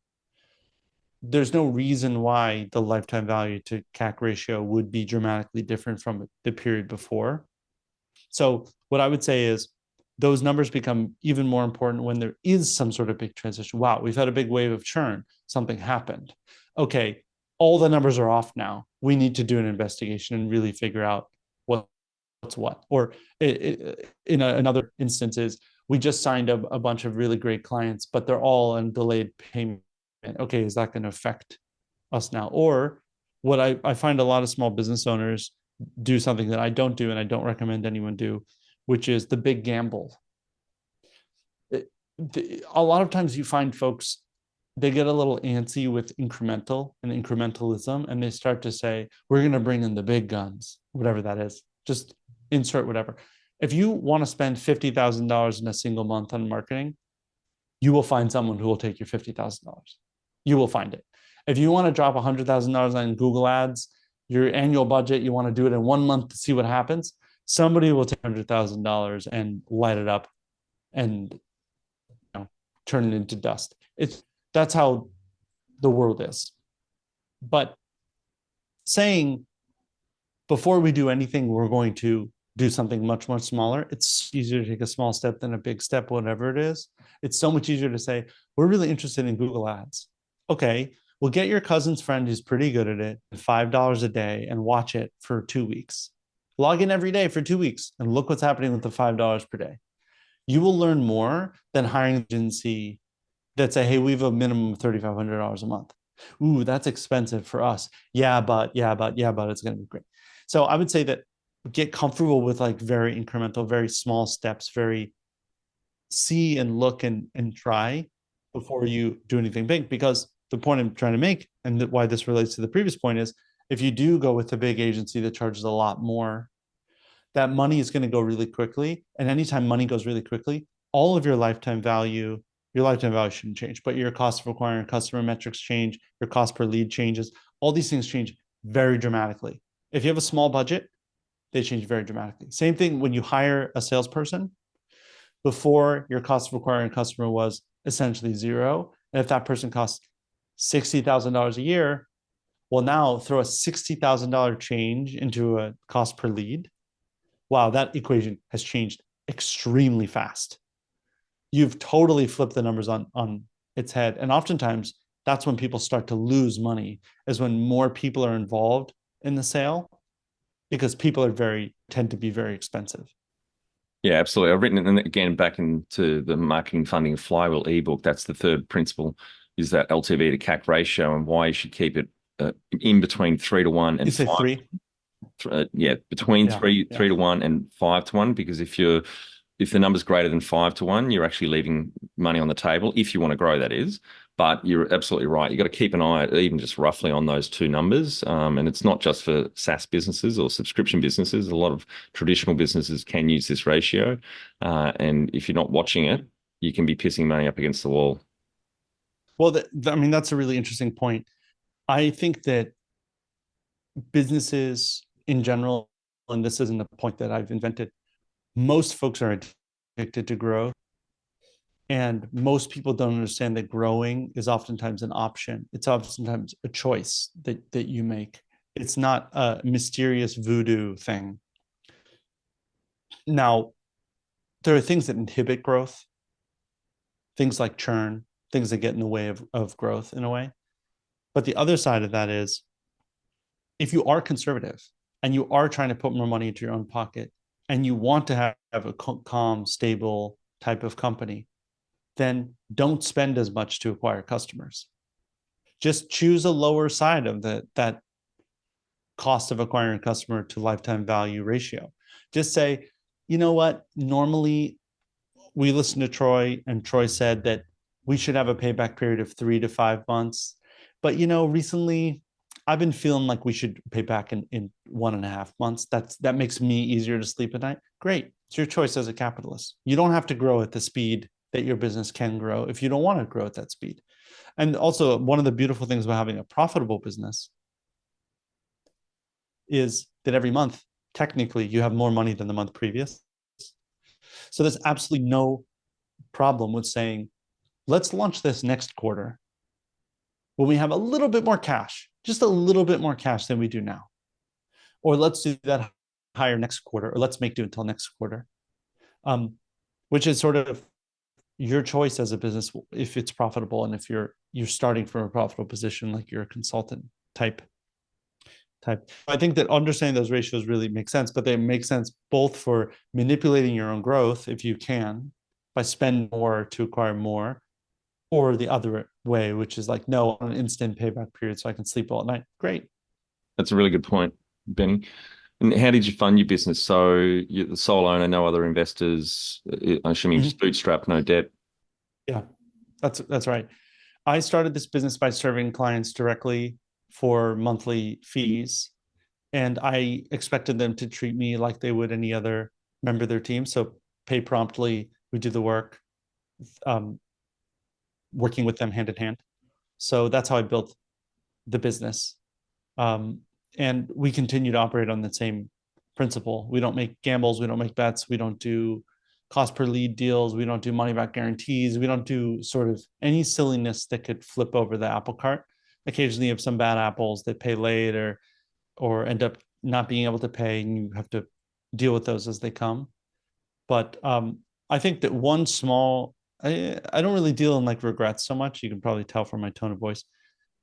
there's no reason why the lifetime value to CAC ratio would be dramatically different from the period before. So what I would say is those numbers become even more important when there is some sort of big transition. Wow, we've had a big wave of churn. Something happened. Okay, all the numbers are off now. We need to do an investigation and really figure out what's what. Or in another instances, we just signed a bunch of really great clients, but they're all in delayed payment. Okay, is that going to affect us now? Or what I find a lot of small business owners do something that I don't do and I don't recommend anyone do, which is the big gamble. A lot of times you find folks, they get a little antsy with incremental and incrementalism, and they start to say, we're going to bring in the big guns, whatever that is. Just insert whatever. If you want to spend $50,000 in a single month on marketing, you will find someone who will take your $50,000. You will find it. If you want to drop $100,000 on Google Ads, your annual budget, you want to do it in 1 month to see what happens, somebody will take $100,000 and light it up and turn it into dust. That's how the world is. But saying before we do anything, we're going to do something much, much smaller. It's easier to take a small step than a big step, whatever it is. It's so much easier to say, we're really interested in Google Ads. Okay, well, get your cousin's friend who's pretty good at it, $5 a day, and watch it for 2 weeks. Log in every day for 2 weeks and look what's happening with the $5 per day. You will learn more than hiring an agency that say, hey, we have a minimum of $3,500 a month. Ooh, that's expensive for us. Yeah, but it's going to be great. So I would say that get comfortable with like very incremental, very small steps, very see and look and try before you do anything big. Because the point I'm trying to make, and why this relates to the previous point, is if you do go with a big agency that charges a lot more, that money is going to go really quickly. And anytime money goes really quickly, all of your lifetime value shouldn't change, but your cost of acquiring customer metrics change, your cost per lead changes. All these things change very dramatically. If you have a small budget, they change very dramatically. Same thing when you hire a salesperson. Before, your cost of acquiring a customer was essentially zero. And if that person costs $60,000 a year, well, now throw a $60,000 change into a cost per lead. Wow, that equation has changed extremely fast. You've totally flipped the numbers on its head. And oftentimes that's when people start to lose money, is when more people are involved in the sale, because people tend to be very expensive.
Yeah, absolutely. I've written it, and again, back into the marketing funding Flywheel ebook. That's the third principle, is that LTV to CAC ratio, and why you should keep it in between 3 to 1
You
and
say
5.
three?
Yeah, between
Yeah,
three
yeah.
to 1 and 5 to 1, because if the number's greater than 5 to 1, you're actually leaving money on the table if you want to grow, that is. But you're absolutely right. You've got to keep an eye, even just roughly, on those two numbers. And it's not just for SaaS businesses or subscription businesses. A lot of traditional businesses can use this ratio. And if you're not watching it, you can be pissing money up against the wall.
Well, I mean, that's a really interesting point. I think that businesses in general, and this isn't a point that I've invented, most folks are addicted to growth. And most people don't understand that growing is oftentimes an option. It's oftentimes a choice that you make. It's not a mysterious voodoo thing. Now, there are things that inhibit growth, things like churn, things that get in the way of growth in a way. But the other side of that is, if you are conservative and you are trying to put more money into your own pocket and you want to have a calm, stable type of company, then don't spend as much to acquire customers. Just choose a lower side of that cost of acquiring a customer to lifetime value ratio. Just say, you know what? Normally, we listened to Troy, and Troy said that we should have a payback period of 3 to 5 months. But recently I've been feeling like we should pay back in 1.5 months. That makes me easier to sleep at night. Great. It's your choice as a capitalist. You don't have to grow at the speed that your business can grow if you don't want to grow at that speed. And also, one of the beautiful things about having a profitable business is that every month, technically, you have more money than the month previous. So there's absolutely no problem with saying, let's launch this next quarter when we have a little bit more cash, just a little bit more cash than we do now. Or let's do that higher next quarter, or let's make do until next quarter, which is sort of your choice as a business if it's profitable, and if you're starting from a profitable position, like you're a consultant type. I think that understanding those ratios really makes sense, but they make sense both for manipulating your own growth if you can, by spend more to acquire more, or the other way, which is like, no, on an instant payback period so I can sleep all at night. Great.
That's a really good point, Benny. And how did you fund your business? So you're the sole owner, no other investors. I'm assuming just
Mhm.
bootstrap, no debt.
Yeah, that's right. I started this business by serving clients directly for monthly fees, and I expected them to treat me like they would any other member of their team. So pay promptly, we do the work, um, working with them hand in hand. So that's how I built the business. Um, and we continue to operate on the same principle. We don't make gambles, we don't make bets, we don't do cost per lead deals, we don't do money back guarantees, we don't do sort of any silliness that could flip over the apple cart. Occasionally, you have some bad apples that pay late or end up not being able to pay, and you have to deal with those as they come. But I think that one small, I don't really deal in like regrets so much. You can probably tell from my tone of voice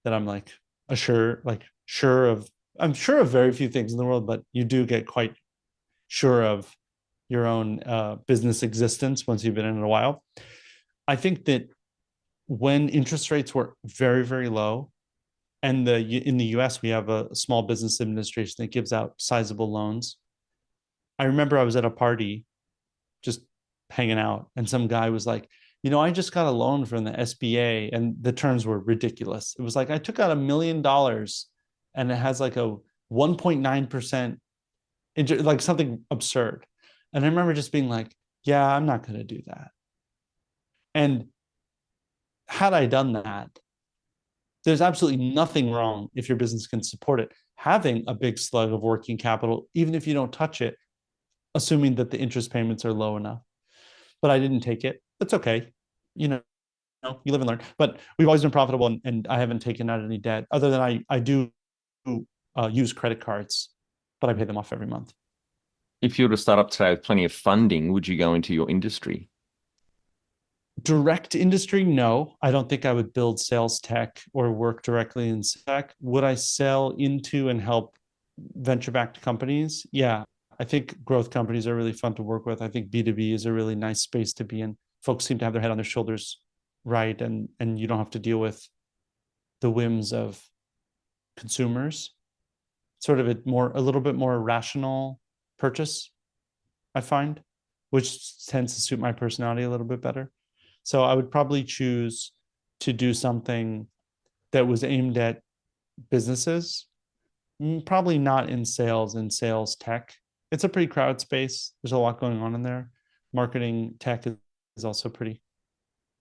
that I'm like sure of, I'm sure of very few things in the world, but you do get quite sure of your own business existence once you've been in it a while. I think that when interest rates were very, very low, and in the US, we have a small business administration that gives out sizable loans. I remember I was at a party just hanging out, and some guy was like, I just got a loan from the SBA, and the terms were ridiculous. It was like I took out $1 million, and it has like a 1.9%, like something absurd. And I remember just being like, yeah, I'm not going to do that. And had I done that, there's absolutely nothing wrong if your business can support it. Having a big slug of working capital, even if you don't touch it, assuming that the interest payments are low enough. But I didn't take it. That's okay. You know, you live and learn. But we've always been profitable, and I haven't taken out any debt other than I do use credit cards, but I pay them off every month.
If you were to start up today with plenty of funding, would you go into your industry?
Direct industry, no. I don't think I would build sales tech or work directly in tech. Would I sell into and help venture backed companies? Yeah. I think growth companies are really fun to work with. I think B2B is a really nice space to be in. Folks seem to have their head on their shoulders, right? And you don't have to deal with the whims of consumers. Sort of a little bit more rational purchase, I find, which tends to suit my personality a little bit better. So I would probably choose to do something that was aimed at businesses, probably not in sales and sales tech. It's a pretty crowded space. There's a lot going on in there. Marketing tech is also pretty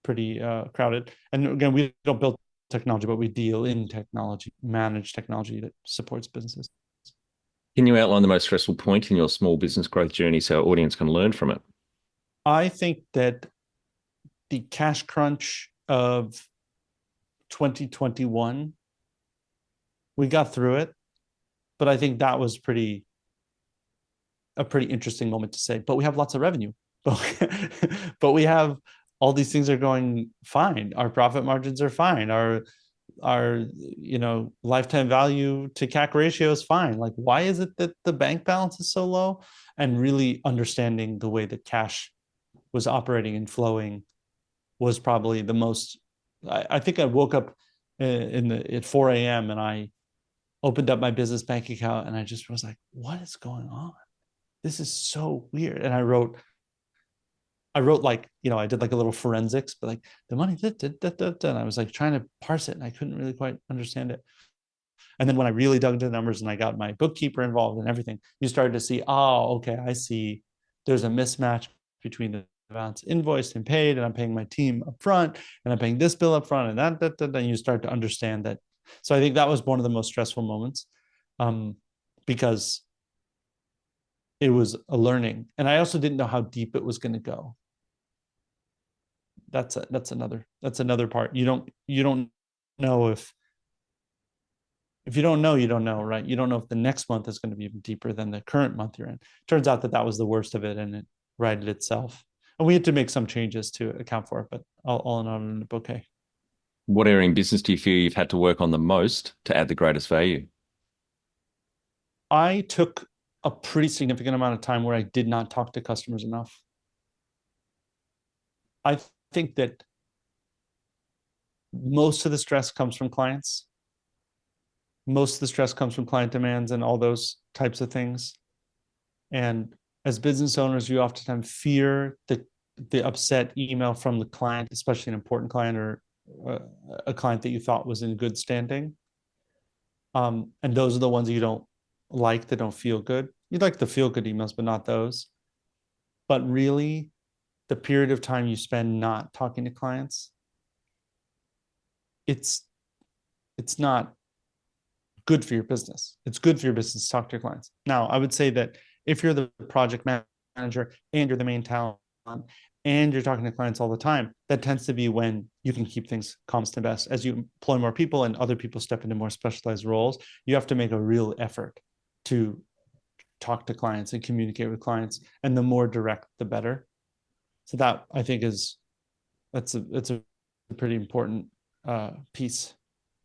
crowded. And again, we don't build technology, but we deal in technology, manage technology that supports businesses.
Can you outline the most stressful point in your small business growth journey so our audience can learn from it?
I think that the cash crunch of 2021, we got through it, but I think that was a pretty interesting moment to say. But we have lots of revenue, but but we have all these things are going fine. Our profit margins are fine. Our lifetime value to CAC ratio is fine. Like, why is it that the bank balance is so low? And really understanding the way that cash was operating and flowing was probably the most. I think I woke up at 4 a.m. and I opened up my business bank account and I just was like, what is going on? This is so weird. And I wrote like, I did like a little forensics, but like the money, and I was like trying to parse it and I couldn't really quite understand it. And then when I really dug into the numbers and I got my bookkeeper involved and everything, you started to see, oh, okay, I see. There's a mismatch between the amounts invoiced and paid, and I'm paying my team up front, and I'm paying this bill up front, and and you start to understand that. So I think that was one of the most stressful moments, because it was a learning, and I also didn't know how deep it was going to go. That's another part. You don't know if you don't know, you don't know, right? You don't know if the next month is going to be even deeper than the current month you're in. Turns out that was the worst of it, and it righted itself. And we had to make some changes to account for it, but all in all, ended up okay.
What area in business do you feel you've had to work on the most to add the greatest value?
I took a pretty significant amount of time where I did not talk to customers enough. I think that most of the stress comes from clients. Most of the stress comes from client demands and all those types of things. And as business owners, you oftentimes fear the upset email from the client, especially an important client or a client that you thought was in good standing. And those are the ones you don't like, that don't feel good. You'd like the feel good emails, but not those. But really, the period of time you spend not talking to clients, it's it's not good for your business. It's good for your business to talk to your clients. Now, I would say that if you're the project manager and you're the main talent and you're talking to clients all the time, that tends to be when you can keep things calmest and best. As you employ more people and other people step into more specialized roles, you have to make a real effort to talk to clients and communicate with clients. And the more direct, the better. So that, I think, it's a pretty important piece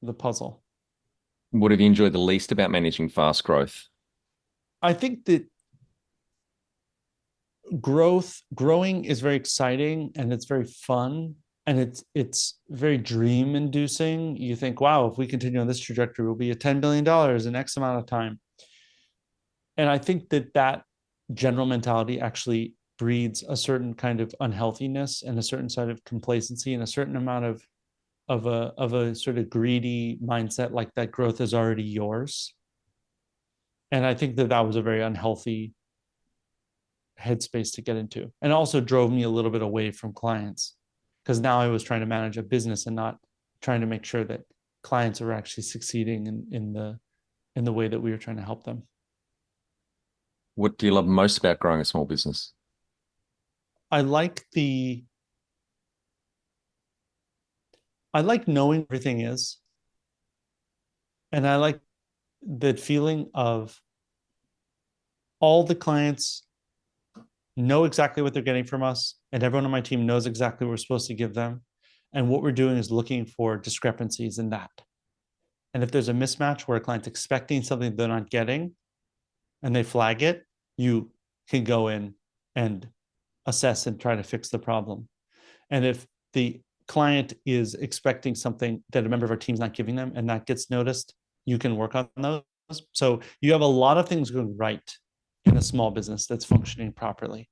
of the puzzle.
What have you enjoyed the least about managing fast growth?
I think that growing is very exciting and it's very fun and it's very dream inducing. You think, wow, if we continue on this trajectory, we'll be at $10 billion in X amount of time. And I think that general mentality actually breeds a certain kind of unhealthiness and a certain side of complacency and a certain amount of a sort of greedy mindset, like that growth is already yours. And I think that was a very unhealthy headspace to get into, and also drove me a little bit away from clients, because now I was trying to manage a business and not trying to make sure that clients are actually succeeding in the way that we were trying to help them.
What do you love most about growing a small business?
I like knowing everything is, and I like the feeling of all the clients know exactly what they're getting from us, and everyone on my team knows exactly what we're supposed to give them. And what we're doing is looking for discrepancies in that. And if there's a mismatch where a client's expecting something they're not getting and they flag it, you can go in and assess and try to fix the problem. And if the client is expecting something that a member of our team's not giving them and that gets noticed, you can work on those. So you have a lot of things going right in a small business that's functioning properly.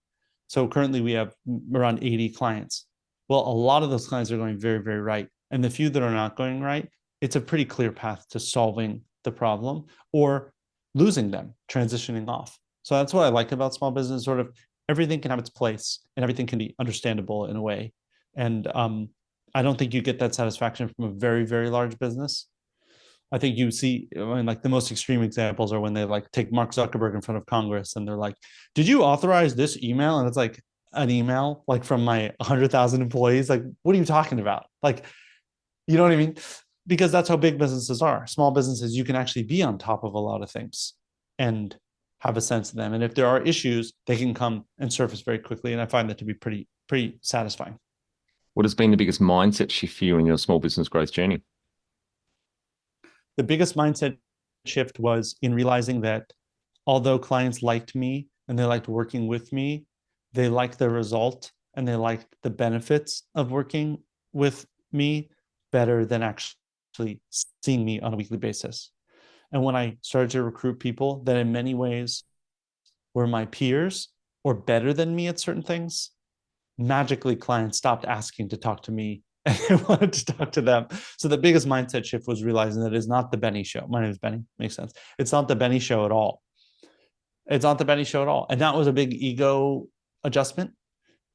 So currently we have around 80 clients. Well, a lot of those clients are going very, very right. And the few that are not going right, it's a pretty clear path to solving the problem or losing them, transitioning off. So that's what I like about small business. Sort of everything can have its place and everything can be understandable in a way. And I don't think you get that satisfaction from a very, very large business. I think you see, I mean, like the most extreme examples are when they like take Mark Zuckerberg in front of Congress and they're like, "Did you authorize this email?" And it's like an email like from my 100,000 employees. Like, what are you talking about? Like, you know what I mean? Because that's how big businesses are. Small businesses, you can actually be on top of a lot of things and have a sense of them. And if there are issues, they can come and surface very quickly. And I find that to be pretty satisfying.
What has been the biggest mindset shift for you in your small business growth journey?
The biggest mindset shift was in realizing that although clients liked me and they liked working with me, they liked the result and they liked the benefits of working with me better than actually seeing me on a weekly basis. And when I started to recruit people that in many ways were my peers or better than me at certain things, magically clients stopped asking to talk to me and they wanted to talk to them. So the biggest mindset shift was realizing that it's not the Benny show. My name is Benny, makes sense. It's not the Benny show at all. It's not the Benny show at all. And that was a big ego adjustment,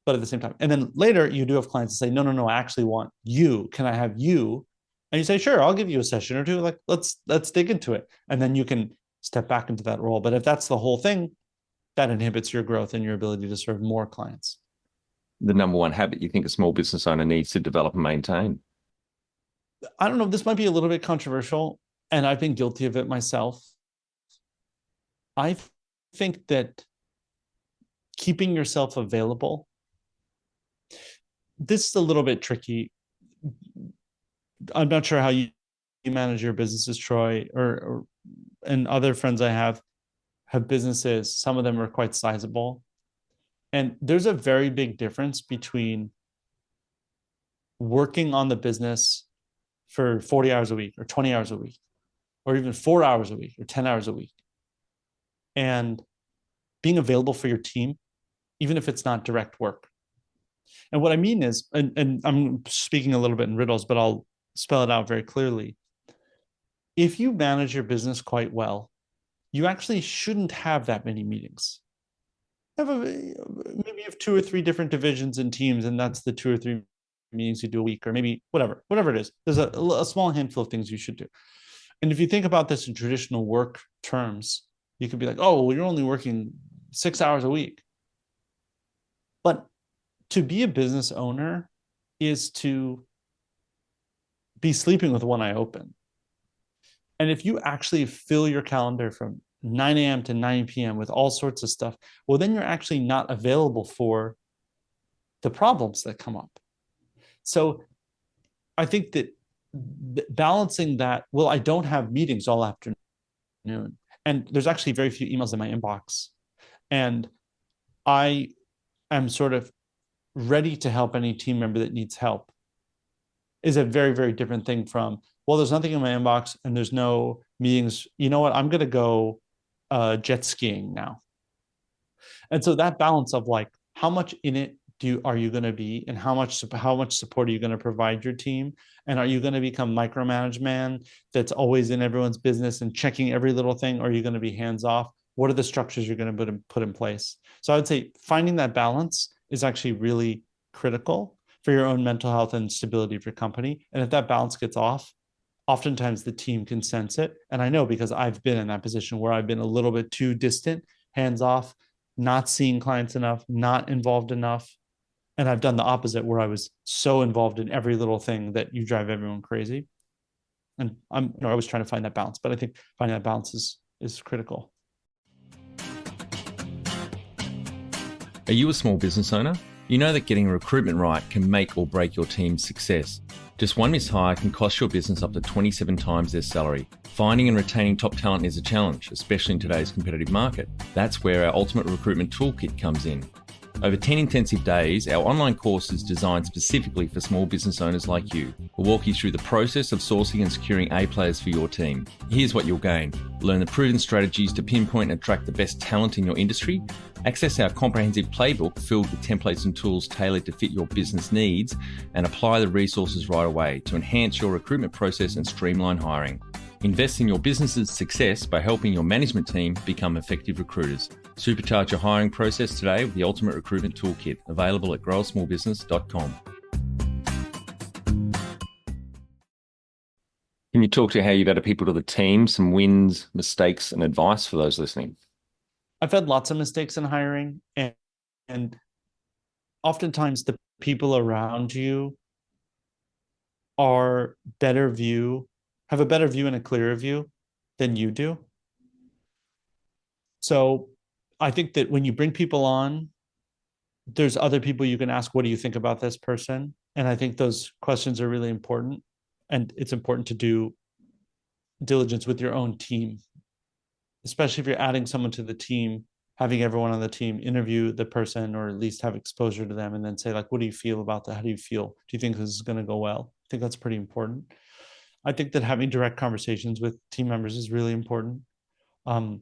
but at the same time. And then later you do have clients that say, no, I actually want you. Can I have you? And you say, sure, I'll give you a session or two. Like, let's dig into it. And then you can step back into that role. But if that's the whole thing, that inhibits your growth and your ability to serve more clients.
The number one habit you think a small business owner needs to develop and maintain?
I don't know, this might be a little bit controversial, and I've been guilty of it myself. I think that keeping yourself available, this is a little bit tricky. I'm not sure how you manage your businesses, Troy, or and other friends I have businesses. Some of them are quite sizable. And there's a very big difference between working on the business for 40 hours a week or 20 hours a week, or even 4 hours a week or 10 hours a week, and being available for your team, even if it's not direct work. And what I mean is, and I'm speaking a little bit in riddles, but I'll spell it out very clearly. If you manage your business quite well, you actually shouldn't have that many meetings. Maybe you have 2 or 3 different divisions and teams, and that's the 2 or 3 meetings you do a week, or maybe whatever it is. There's a small handful of things you should do. And if you think about this in traditional work terms, you could be like, oh, well, you're only working 6 hours a week. But to be a business owner is to be sleeping with one eye open. And if you actually fill your calendar from 9 a.m. to 9 p.m. with all sorts of stuff, well, then you're actually not available for the problems that come up. So I think that balancing that, well, I don't have meetings all afternoon, and there's actually very few emails in my inbox, and I am sort of ready to help any team member that needs help, is a very, very different thing from, well, there's nothing in my inbox and there's no meetings. You know what? I'm going to go jet skiing now. And so that balance of like, how much in it are you going to be, and how much support are you going to provide your team, and are you going to become micromanage man that's always in everyone's business and checking every little thing, or are you going to be hands off? What are the structures you're going to put in place? So I would say finding that balance is actually really critical for your own mental health and stability of your company. And if that balance gets off, oftentimes the team can sense it. And I know because I've been in that position where I've been a little bit too distant, hands off, not seeing clients enough, not involved enough. And I've done the opposite where I was so involved in every little thing that you drive everyone crazy. And I'm always trying to find that balance, but I think finding that balance is critical.
Are you a small business owner? You know that getting recruitment right can make or break your team's success. Just one mishire can cost your business up to 27 times their salary. Finding and retaining top talent is a challenge, especially in today's competitive market. That's where our Ultimate Recruitment Toolkit comes in. Over 10 intensive days, our online course is designed specifically for small business owners like you. We'll walk you through the process of sourcing and securing A players for your team. Here's what you'll gain. Learn the proven strategies to pinpoint and attract the best talent in your industry. Access our comprehensive playbook filled with templates and tools tailored to fit your business needs, and apply the resources right away to enhance your recruitment process and streamline hiring. Invest in your business's success by helping your management team become effective recruiters. Supercharge your hiring process today with the Ultimate Recruitment Toolkit, available at growaSmallBusiness.com. Can you talk to how you've added people to the team, some wins, mistakes, and advice for those listening?
I've had lots of mistakes in hiring, and oftentimes the people around you have a better view and a clearer view than you do. So I think that when you bring people on, there's other people you can ask, what do you think about this person? And I think those questions are really important. And it's important to do diligence with your own team, especially if you're adding someone to the team, having everyone on the team interview the person, or at least have exposure to them, and then say, like, what do you feel about that? How do you feel? Do you think this is going to go well? I think that's pretty important. I think that having direct conversations with team members is really important. And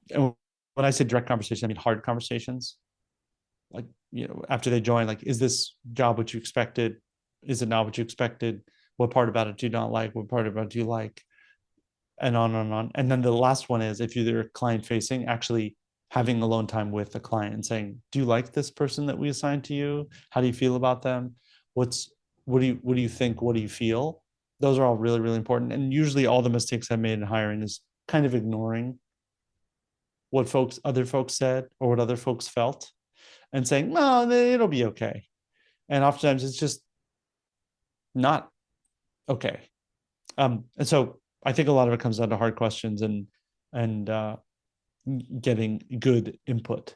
when I say direct conversation, I mean hard conversations. Like, after they join, like, is this job what you expected? Is it not what you expected? What part about it do you not like? What part about it do you like? And on and on. And then the last one is, if you're client facing, actually having alone time with the client and saying, do you like this person that we assigned to you? How do you feel about them? What do you think? What do you feel? Those are all really, really important. And usually all the mistakes I've made in hiring is kind of ignoring what other folks said or what other folks felt, and saying, no, it'll be okay. And oftentimes it's just not okay. And so I think a lot of it comes down to hard questions and getting good input.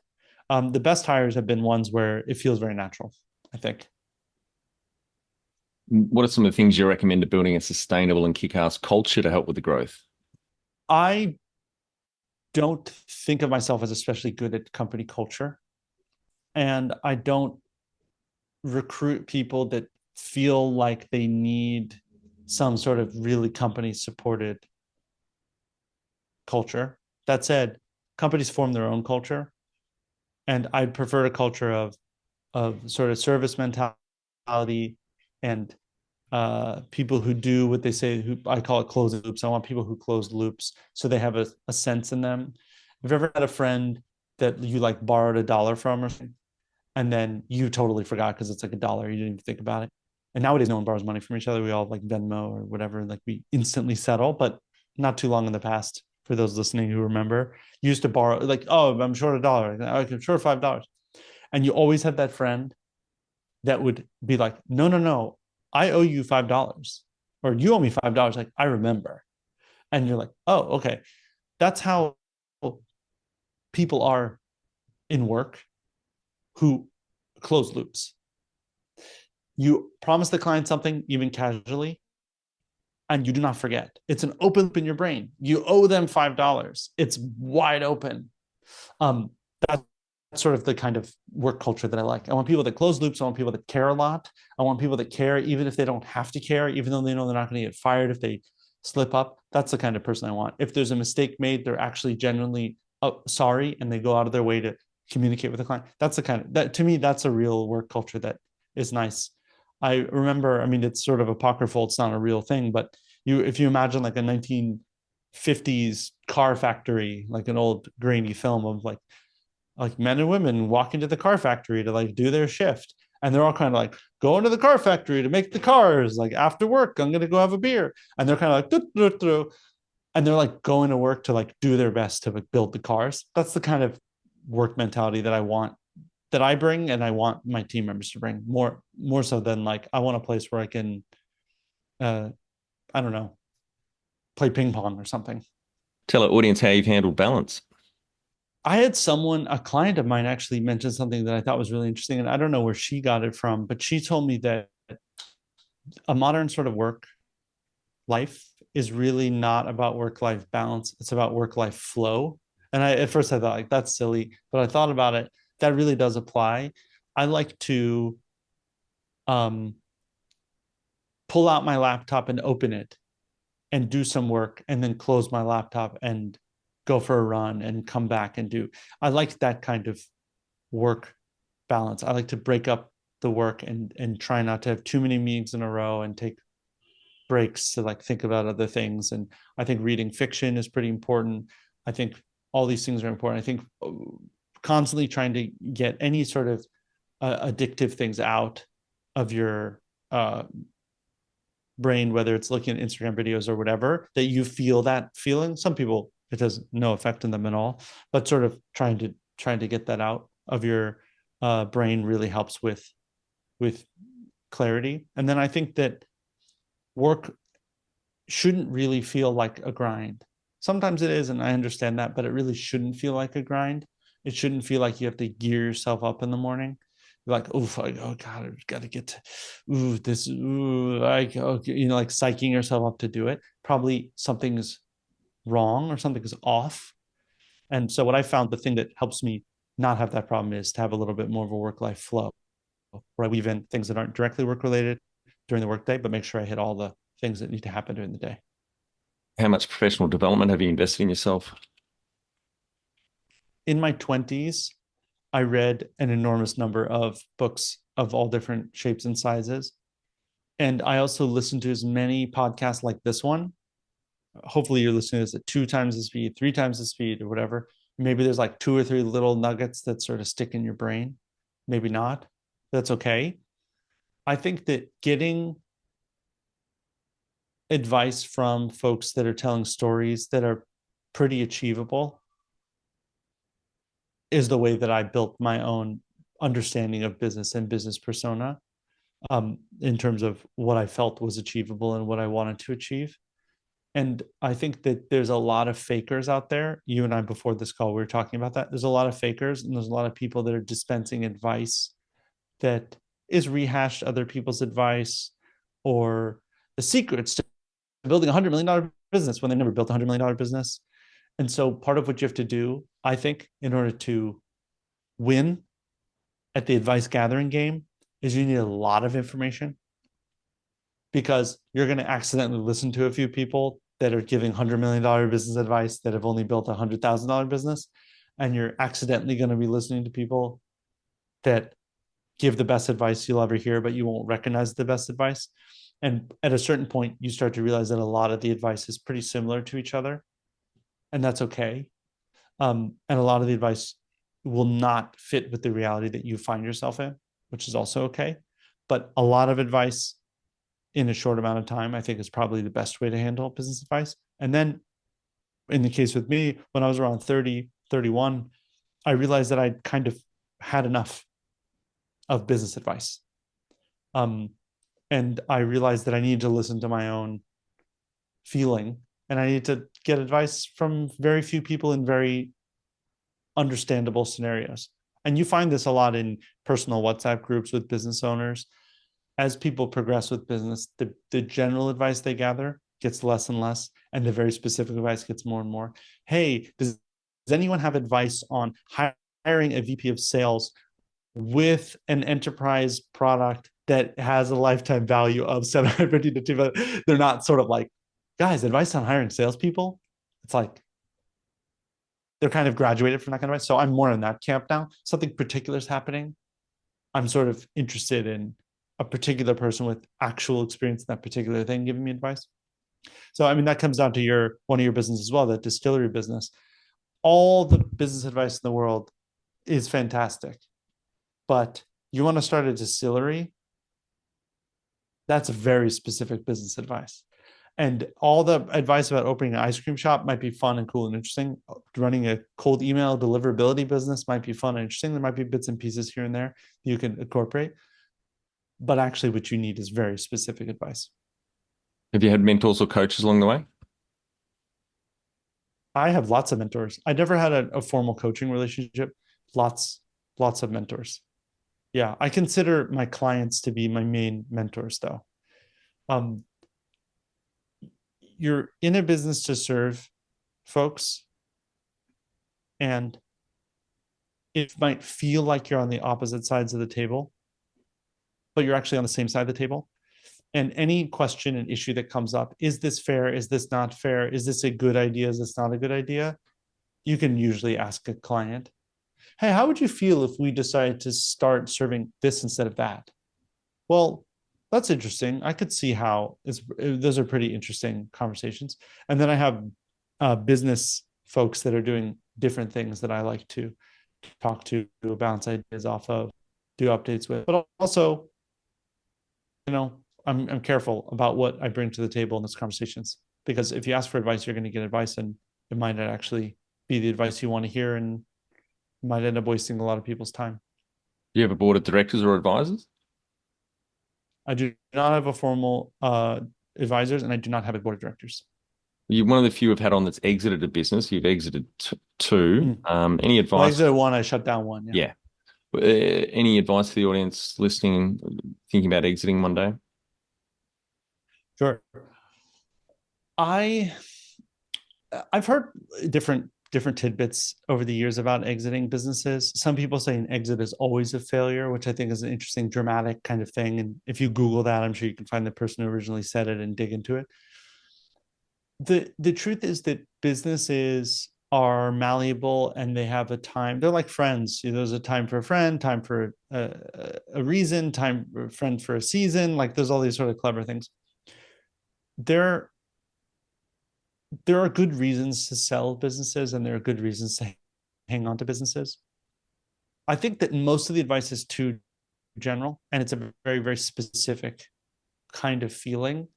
The best hires have been ones where it feels very natural, I think.
What are some of the things you recommend to building a sustainable and kick-ass culture to help with the growth?
I don't think of myself as especially good at company culture. And I don't recruit people that feel like they need some sort of really company supported culture. That said, companies form their own culture, and I'd prefer a culture of sort of service mentality and people who do what they say. Who I call it closed loops. I want people who close loops so they have a sense in them. Have you ever had a friend that you like borrowed $1 from or something, and then you totally forgot because it's like $1, you didn't even think about it? And nowadays, no one borrows money from each other. We all like Venmo or whatever, like we instantly settle. But not too long in the past, for those listening who remember, you used to borrow like, oh, I'm short $1. Okay, I'm short $5, and you always had that friend that would be like, no, no, no, I owe you $5, or you owe me $5. Like, I remember. And you're like, oh, okay. That's how people are in work who close loops. You promise the client something, even casually, and you do not forget. It's an open loop in your brain. You owe them $5. It's wide open. That's sort of the kind of work culture that I like. I want people that close loops. I want people that care a lot. I want people that care even if they don't have to care, even though they know they're not going to get fired if they slip up. That's the kind of person I want. If there's a mistake made, they're actually genuinely sorry and they go out of their way to communicate with the client. That's the kind of that, to me, that's a real work culture that is nice. I remember, I mean, it's sort of apocryphal. It's not a real thing, but if you imagine like a 1950s car factory, like an old grainy film of like men and women walk into the car factory to like do their shift, and they're all kind of like going to the car factory to make the cars. Like after work, I'm gonna go have a beer, and they're kind of like doo, doo, doo, and they're like going to work to like do their best to like build the cars. That's the kind of work mentality that I want, that I bring, and I want my team members to bring more so than like I want a place where I can, uh, I don't know, play ping pong or something.
Tell our audience how you've handled balance.
I had someone, a client of mine, actually mention something that I thought was really interesting, and I don't know where she got it from, but she told me that a modern sort of work life is really not about work life balance. It's about work life flow. And at first I thought like that's silly, but I thought about it. That really does apply. I like to um, pull out my laptop and open it and do some work and then close my laptop and go for a run and come back and do. I like that kind of work balance. I like to break up the work and try not to have too many meetings in a row and take breaks to like think about other things. And I think reading fiction is pretty important. I think all these things are important. I think constantly trying to get any sort of addictive things out of your brain, whether it's looking at Instagram videos or whatever, that you feel that feeling. Some people it has no effect on them at all, but sort of trying to get that out of your brain really helps with clarity. And then I think that work shouldn't really feel like a grind. Sometimes it is, and I understand that, but it really shouldn't feel like a grind. It shouldn't feel like you have to gear yourself up in the morning. You're like, oof, oh God, I've got to get to, ooh, this, ooh, like, okay, like psyching yourself up to do it. Probably something's wrong or something is off. And so what I found, the thing that helps me not have that problem is to have a little bit more of a work-life flow, where I weave in things that aren't directly work related during the workday, but make sure I hit all the things that need to happen during the day.
How much professional development have you invested in yourself?
In my 20s, I read an enormous number of books of all different shapes and sizes. And I also listened to as many podcasts like this one. Hopefully, you're listening to this at 2 times the speed, 3 times the speed, or whatever. Maybe there's like 2 or 3 little nuggets that sort of stick in your brain. Maybe not. That's okay. I think that getting advice from folks that are telling stories that are pretty achievable is the way that I built my own understanding of business and business persona, in terms of what I felt was achievable and what I wanted to achieve. And I think that there's a lot of fakers out there. You and I, before this call, we were talking about that. There's a lot of fakers, and there's a lot of people that are dispensing advice that is rehashed other people's advice, or the secrets to building $100 million business when they never built $100 million business. And so part of what you have to do, I think, in order to win at the advice gathering game is you need a lot of information, because you're going to accidentally listen to a few people that are giving $100 million business advice that have only built $100,000 business. And you're accidentally going to be listening to people that give the best advice you'll ever hear, but you won't recognize the best advice. And at a certain point, you start to realize that a lot of the advice is pretty similar to each other, and that's okay. And a lot of the advice will not fit with the reality that you find yourself in, which is also okay. But a lot of advice in a short amount of time, I think, is probably the best way to handle business advice. And then in the case with me, when I was around 30, 31, I realized that I kind of had enough of business advice. And I realized that I needed to listen to my own feeling, and I needed to get advice from very few people in very understandable scenarios. And you find this a lot in personal WhatsApp groups with business owners. As people progress with business, the general advice they gather gets less and less, and the very specific advice gets more and more. Hey, does anyone have advice on hiring a VP of sales with an enterprise product that has a lifetime value of 750 to 200? They're not sort of like, guys, advice on hiring salespeople. It's like they're kind of graduated from that kind of advice. So I'm more in that camp now. Something particular is happening. I'm sort of interested in a particular person with actual experience in that particular thing giving me advice. So I mean, that comes down to one of your business as well, that distillery business. All the business advice in the world is fantastic, but you want to start a distillery, that's very specific business advice. And all the advice about opening an ice cream shop might be fun and cool and interesting. Running a cold email deliverability business might be fun and interesting. There might be bits and pieces here and there you can incorporate. But actually, what you need is very specific advice.
Have you had mentors or coaches along the way?
I have lots of mentors. I never had a formal coaching relationship. Lots, lots of mentors. Yeah, I consider my clients to be my main mentors, though. Um, you're in a business to serve folks, and it might feel like you're on the opposite sides of the table, but you're actually on the same side of the table. And any question and issue that comes up, is this fair? Is this not fair? Is this a good idea? Is this not a good idea? You can usually ask a client, hey, how would you feel if we decided to start serving this instead of that? Well, that's interesting. I could see how those are pretty interesting conversations. And then I have business folks that are doing different things that I like to talk to, bounce ideas off of, do updates with. But also, I'm careful about what I bring to the table in those conversations, because if you ask for advice, you're going to get advice, and it might not actually be the advice you want to hear, and might end up wasting a lot of people's time.
Do you have a board of directors or advisors?
I do not have a formal advisors, and I do not have a board of directors.
You're one of the few I've had on that's exited a business. You've exited two. Any
Well, I
advice?
exited one, I shut down one. Yeah.
Yeah. Any advice for the audience listening, thinking about exiting one day?
Sure. I've heard different tidbits over the years about exiting businesses. Some people say an exit is always a failure, which I think is an interesting, dramatic kind of thing. And if you Google that, I'm sure you can find the person who originally said it and dig into it. The truth is that businesses are malleable, and they have a time. They're like friends. There's a time for a friend, time for a reason, time for a friend for a season. Like there's all these sort of clever things. There are good reasons to sell businesses, and there are good reasons to hang on to businesses. I think that most of the advice is too general, and it's a very, very specific kind of feeling.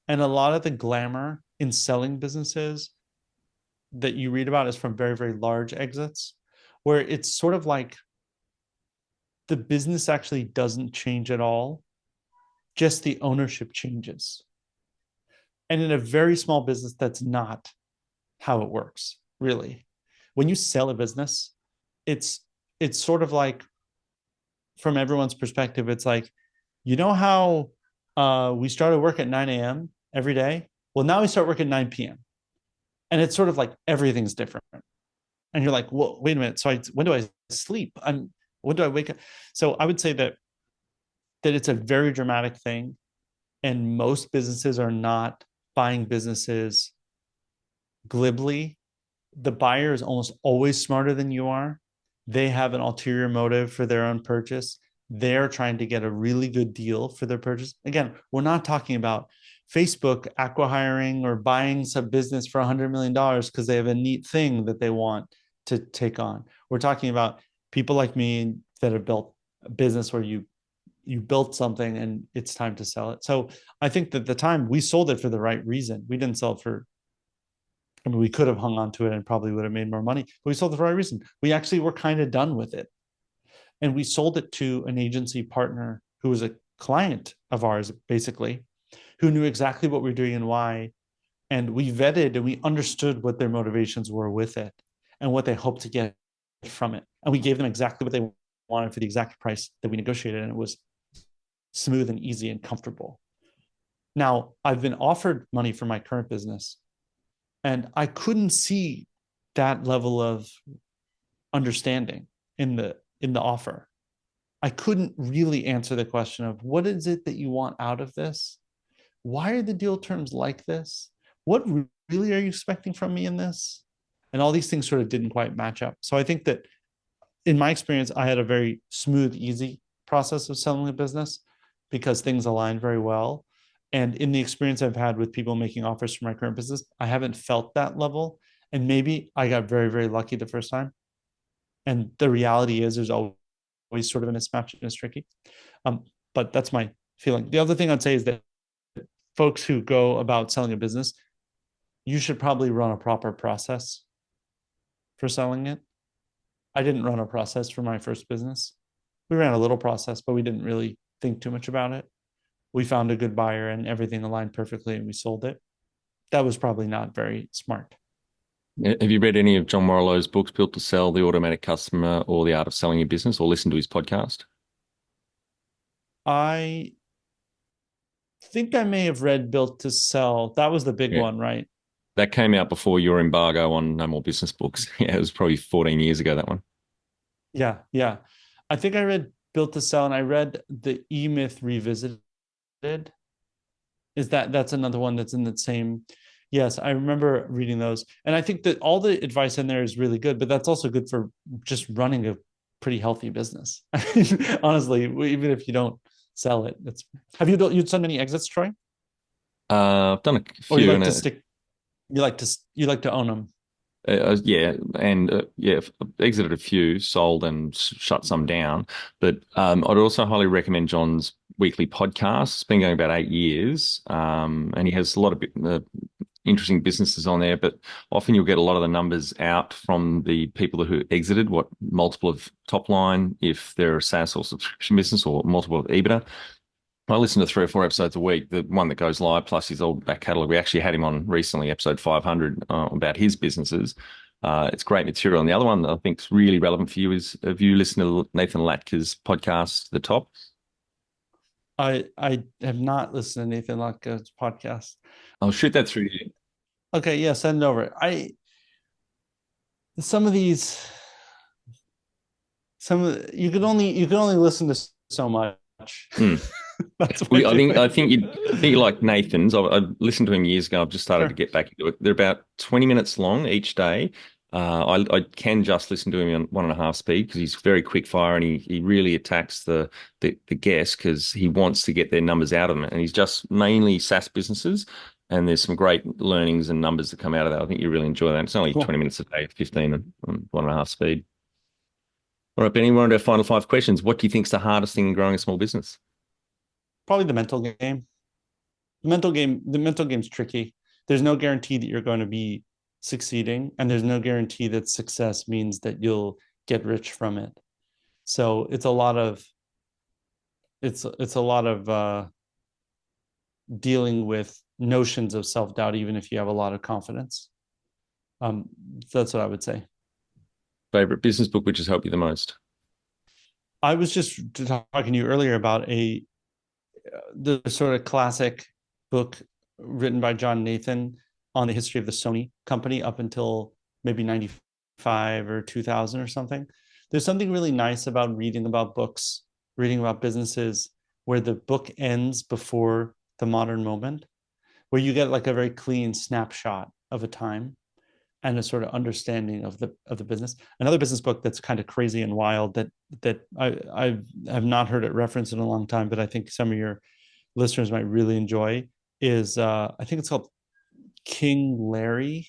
And a lot of the glamour in selling businesses that you read about is from very, very large exits, where it's sort of like the business actually doesn't change at all, just the ownership changes. And in a very small business, that's not how it works, really. When you sell a business, it's sort of like, from everyone's perspective, it's like, how we started work at 9 a.m. every day? Well, now we start work at 9 p.m. And it's sort of like everything's different. And you're like, well, wait a minute. So when do I sleep? When do I wake up? So I would say that that it's a very dramatic thing. And most businesses are not buying businesses glibly. The buyer is almost always smarter than you are. They have an ulterior motive for their own purchase. They're trying to get a really good deal for their purchase. Again, we're not talking about Facebook acqui-hiring or buying some business for $100 million because they have a neat thing that they want to take on. We're talking about people like me that have built a business where you built something and it's time to sell it. So I think that at the time we sold it for the right reason. We didn't sell it for, I mean, we could have hung on to it and probably would have made more money, but we sold it for the right reason. We actually were kind of done with it. And we sold it to an agency partner who was a client of ours, basically, who knew exactly what we were doing and why. And we vetted and we understood what their motivations were with it and what they hoped to get from it. And we gave them exactly what they wanted for the exact price that we negotiated. And it was smooth and easy and comfortable. Now, I've been offered money for my current business, and I couldn't see that level of understanding in the offer. I couldn't really answer the question of what is it that you want out of this? Why are the deal terms like this? What really are you expecting from me in this? And all these things sort of didn't quite match up. So I think that in my experience, I had a very smooth, easy process of selling a business because things aligned very well. And in the experience I've had with people making offers for my current business, I haven't felt that level. And maybe I got very, very lucky the first time. And the reality is there's always sort of a mismatch and it's tricky. But that's my feeling. The other thing I'd say is that folks who go about selling a business, you should probably run a proper process for selling it. I didn't run a process for my first business. We ran a little process, but we didn't really think too much about it. We found a good buyer and everything aligned perfectly and we sold it. That was probably not very smart.
Have you read any of John Morillow's books, Built to Sell, The Automatic Customer, or The Art of Selling Your Business, or listened to his podcast?
I think I may have read Built to Sell. That was the big
Yeah.
one, right?
That came out before your embargo on No More Business Books. Yeah, it was probably 14 years ago, that one.
Yeah, yeah. I think I read Built to Sell and I read the E Myth Revisited. Is that's another one that's in the same? Yes, I remember reading those. And I think that all the advice in there is really good, but that's also good for just running a pretty healthy business. Honestly, even if you don't sell it, it's you'd done many exits, Troy?
I've done a
Or you
few,
like
and
to stick you like to own them?
yeah, and yeah, exited a few, sold and shut some down. But I'd also highly recommend John's weekly podcast. It's been going about 8 years, and he has a lot of interesting businesses on there. But often you'll get a lot of the numbers out from the people who exited, what multiple of top line, if they're a SaaS or subscription business, or multiple of EBITDA. I listen to 3 or 4 episodes a week. The one that goes live, plus his old back catalogue. We actually had him on recently, episode 500, about his businesses. It's great material. And the other one that I think is really relevant for you is, have you listened to Nathan Latker's podcast, The Top?
I have not listened to Nathan Lotka's podcast.
I'll shoot that through to you.
Okay, yeah, send it over. I some of these you can only listen to so much.
Hmm.
That's my
I
feeling.
think you like Nathan's. I listened to him years ago. I've just started to
Sure.
get back into it. They're about 20 minutes long each day. I can just listen to him on 1.5 speed because he's very quick fire, and he really attacks the guest because he wants to get their numbers out of them. And he's just mainly SaaS businesses. And there's some great learnings and numbers that come out of that. I think you really enjoy that. It's only 20
Cool.
minutes a day, 15 and 1.5 speed. All right, Benny, we're on to our final 5 questions. What do you think is the hardest thing in growing a small business?
Probably the mental game. The mental game's tricky. There's no guarantee that you're going to be succeeding, and there's no guarantee that success means that you'll get rich from it. So it's a lot of dealing with notions of self-doubt, even if you have a lot of confidence. Um, that's what I would say.
Favorite business book which has helped you the most?
I was just talking to you earlier about the sort of classic book written by John Nathan on the history of the Sony company up until maybe 95 or 2000 or something. There's something really nice about reading about books, reading about businesses where the book ends before the modern moment, where you get like a very clean snapshot of a time and a sort of understanding of the business. Another business book that's kind of crazy and wild that I have not heard it referenced in a long time, but I think some of your listeners might really enjoy is I think it's called King Larry.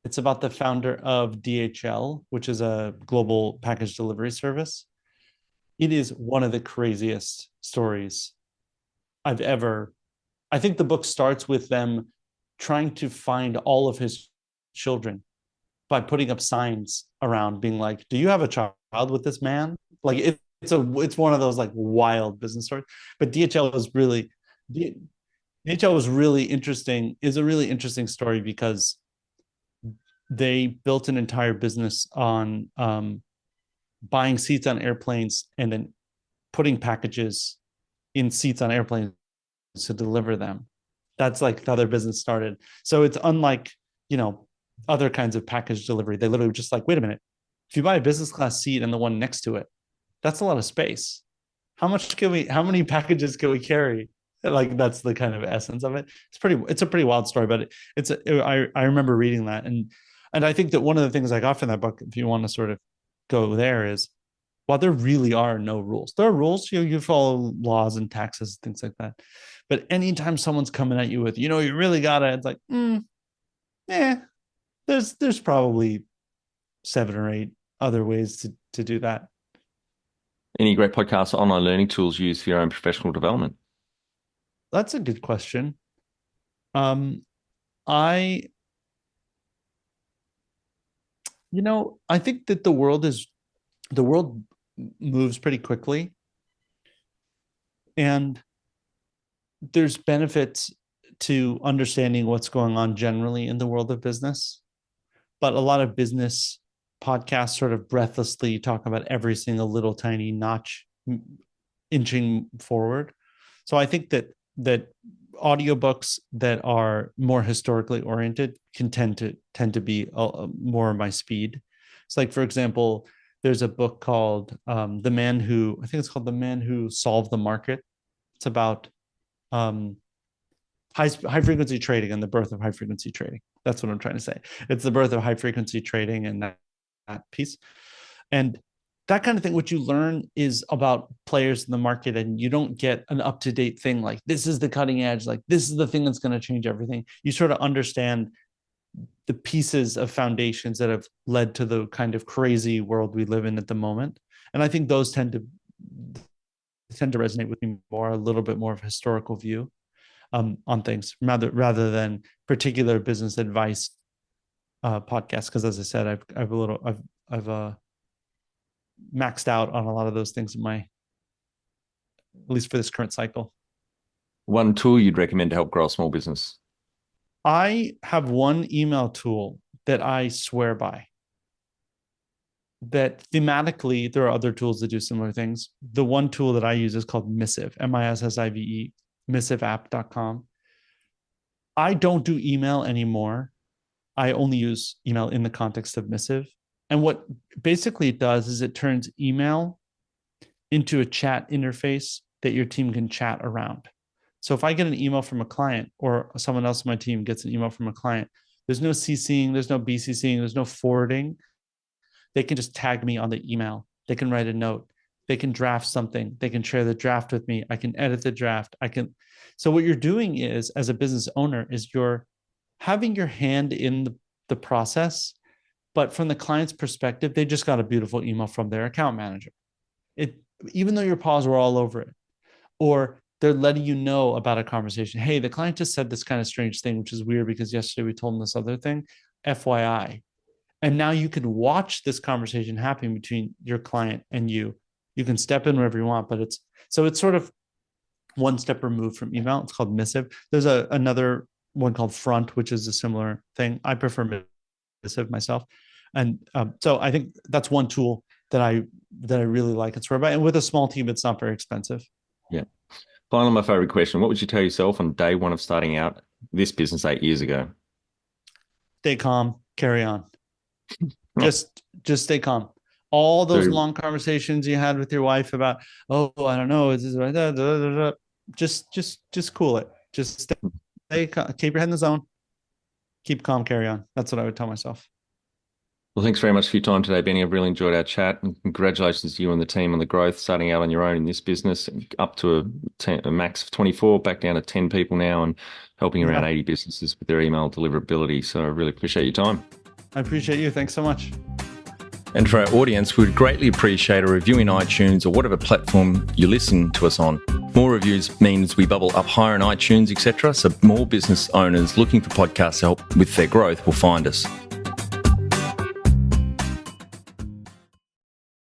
It's about the founder of DHL, which is a global package delivery service. It is one of the craziest stories I've ever. I think the book starts with them trying to find all of his children by putting up signs around being like, do you have a child with this man? Like it's one of those like wild business stories. But DHL was really interesting, is a really interesting story because they built an entire business on buying seats on airplanes and then putting packages in seats on airplanes to deliver them. That's like how their business started. So it's unlike, you know, other kinds of package delivery. They literally were just like, wait a minute, if you buy a business class seat and the one next to it, that's a lot of space. How many packages can we carry? Like that's the kind of essence of it. It's a pretty wild story, but I remember reading that. And I think that one of the things I got from that book, if you want to sort of go there, is while there really are no rules, there are rules. You follow laws and taxes, things like that. But anytime someone's coming at you with, you really gotta, it's like, yeah, there's probably 7 or 8 other ways to do that.
Any great podcasts or online learning tools used for your own professional development?
That's a good question. Um, I, I think that the world moves pretty quickly, and there's benefits to understanding what's going on generally in the world of business. But a lot of business podcasts sort of breathlessly talk about every single little tiny notch inching forward. So I think that audiobooks that are more historically oriented can tend to be more my speed. It's like, for example, there's a book called The Man Who, I think it's called The Man Who Solved the Market. It's about um, high frequency trading and the birth of high frequency trading. That's what I'm trying to say. It's the birth of high frequency trading and that piece. And that kind of thing, what you learn is about players in the market, and you don't get an up-to-date thing like this is the cutting edge, like this is the thing that's going to change everything. You sort of understand the pieces of foundations that have led to the kind of crazy world we live in at the moment. And I think those tend to resonate with me more, a little bit more of a historical view on things rather than particular business advice podcasts. Because as I said, I've maxed out on a lot of those things in my, at least for this current cycle.
One tool you'd recommend to help grow a small business?
I have one email tool that I swear by. That thematically, there are other tools that do similar things. The one tool that I use is called Missive, Missive, missiveapp.com. I don't do email anymore. I only use email in the context of Missive. And what basically it does is it turns email into a chat interface that your team can chat around. So if I get an email from a client or someone else on my team gets an email from a client, there's no CCing, there's no BCCing, there's no forwarding. They can just tag me on the email. They can write a note. They can draft something. They can share the draft with me. I can edit the draft. So what you're doing is, as a business owner, is you're having your hand in the process, but from the client's perspective, they just got a beautiful email from their account manager. Even though your paws were all over it, or they're letting you know about a conversation. Hey, the client just said this kind of strange thing, which is weird because yesterday we told them this other thing. FYI. And now you can watch this conversation happening between your client and you. You can step in wherever you want, but it's sort of one step removed from email. It's called Missive. There's another one called Front, which is a similar thing. I prefer Missive myself. And so I think that's one tool that I really like and swear by. And with a small team, it's not very expensive.
Yeah. Finally, my favorite question. What would you tell yourself on day one of starting out this business 8 years ago?
Stay calm, carry on.
Oh,
Just stay calm. All those
Very,
long conversations you had with your wife about, oh, I don't know, is this right? Just cool it. Just stay, keep your head in the zone. Keep calm, carry on. That's what I would tell myself.
well, thanks very much for your time today, Benny. I've really enjoyed our chat, and congratulations to you and the team on the growth, starting out on your own in this business, up to a max of 24, back down to 10 people now, and helping around
Yeah,
80 businesses with their email deliverability. So I really appreciate your time.
I appreciate you. Thanks so much.
And for our audience, we would greatly appreciate a review in iTunes or whatever platform you listen to us on. More reviews means we bubble up higher in iTunes, etc. So more business owners looking for podcast help with their growth will find us.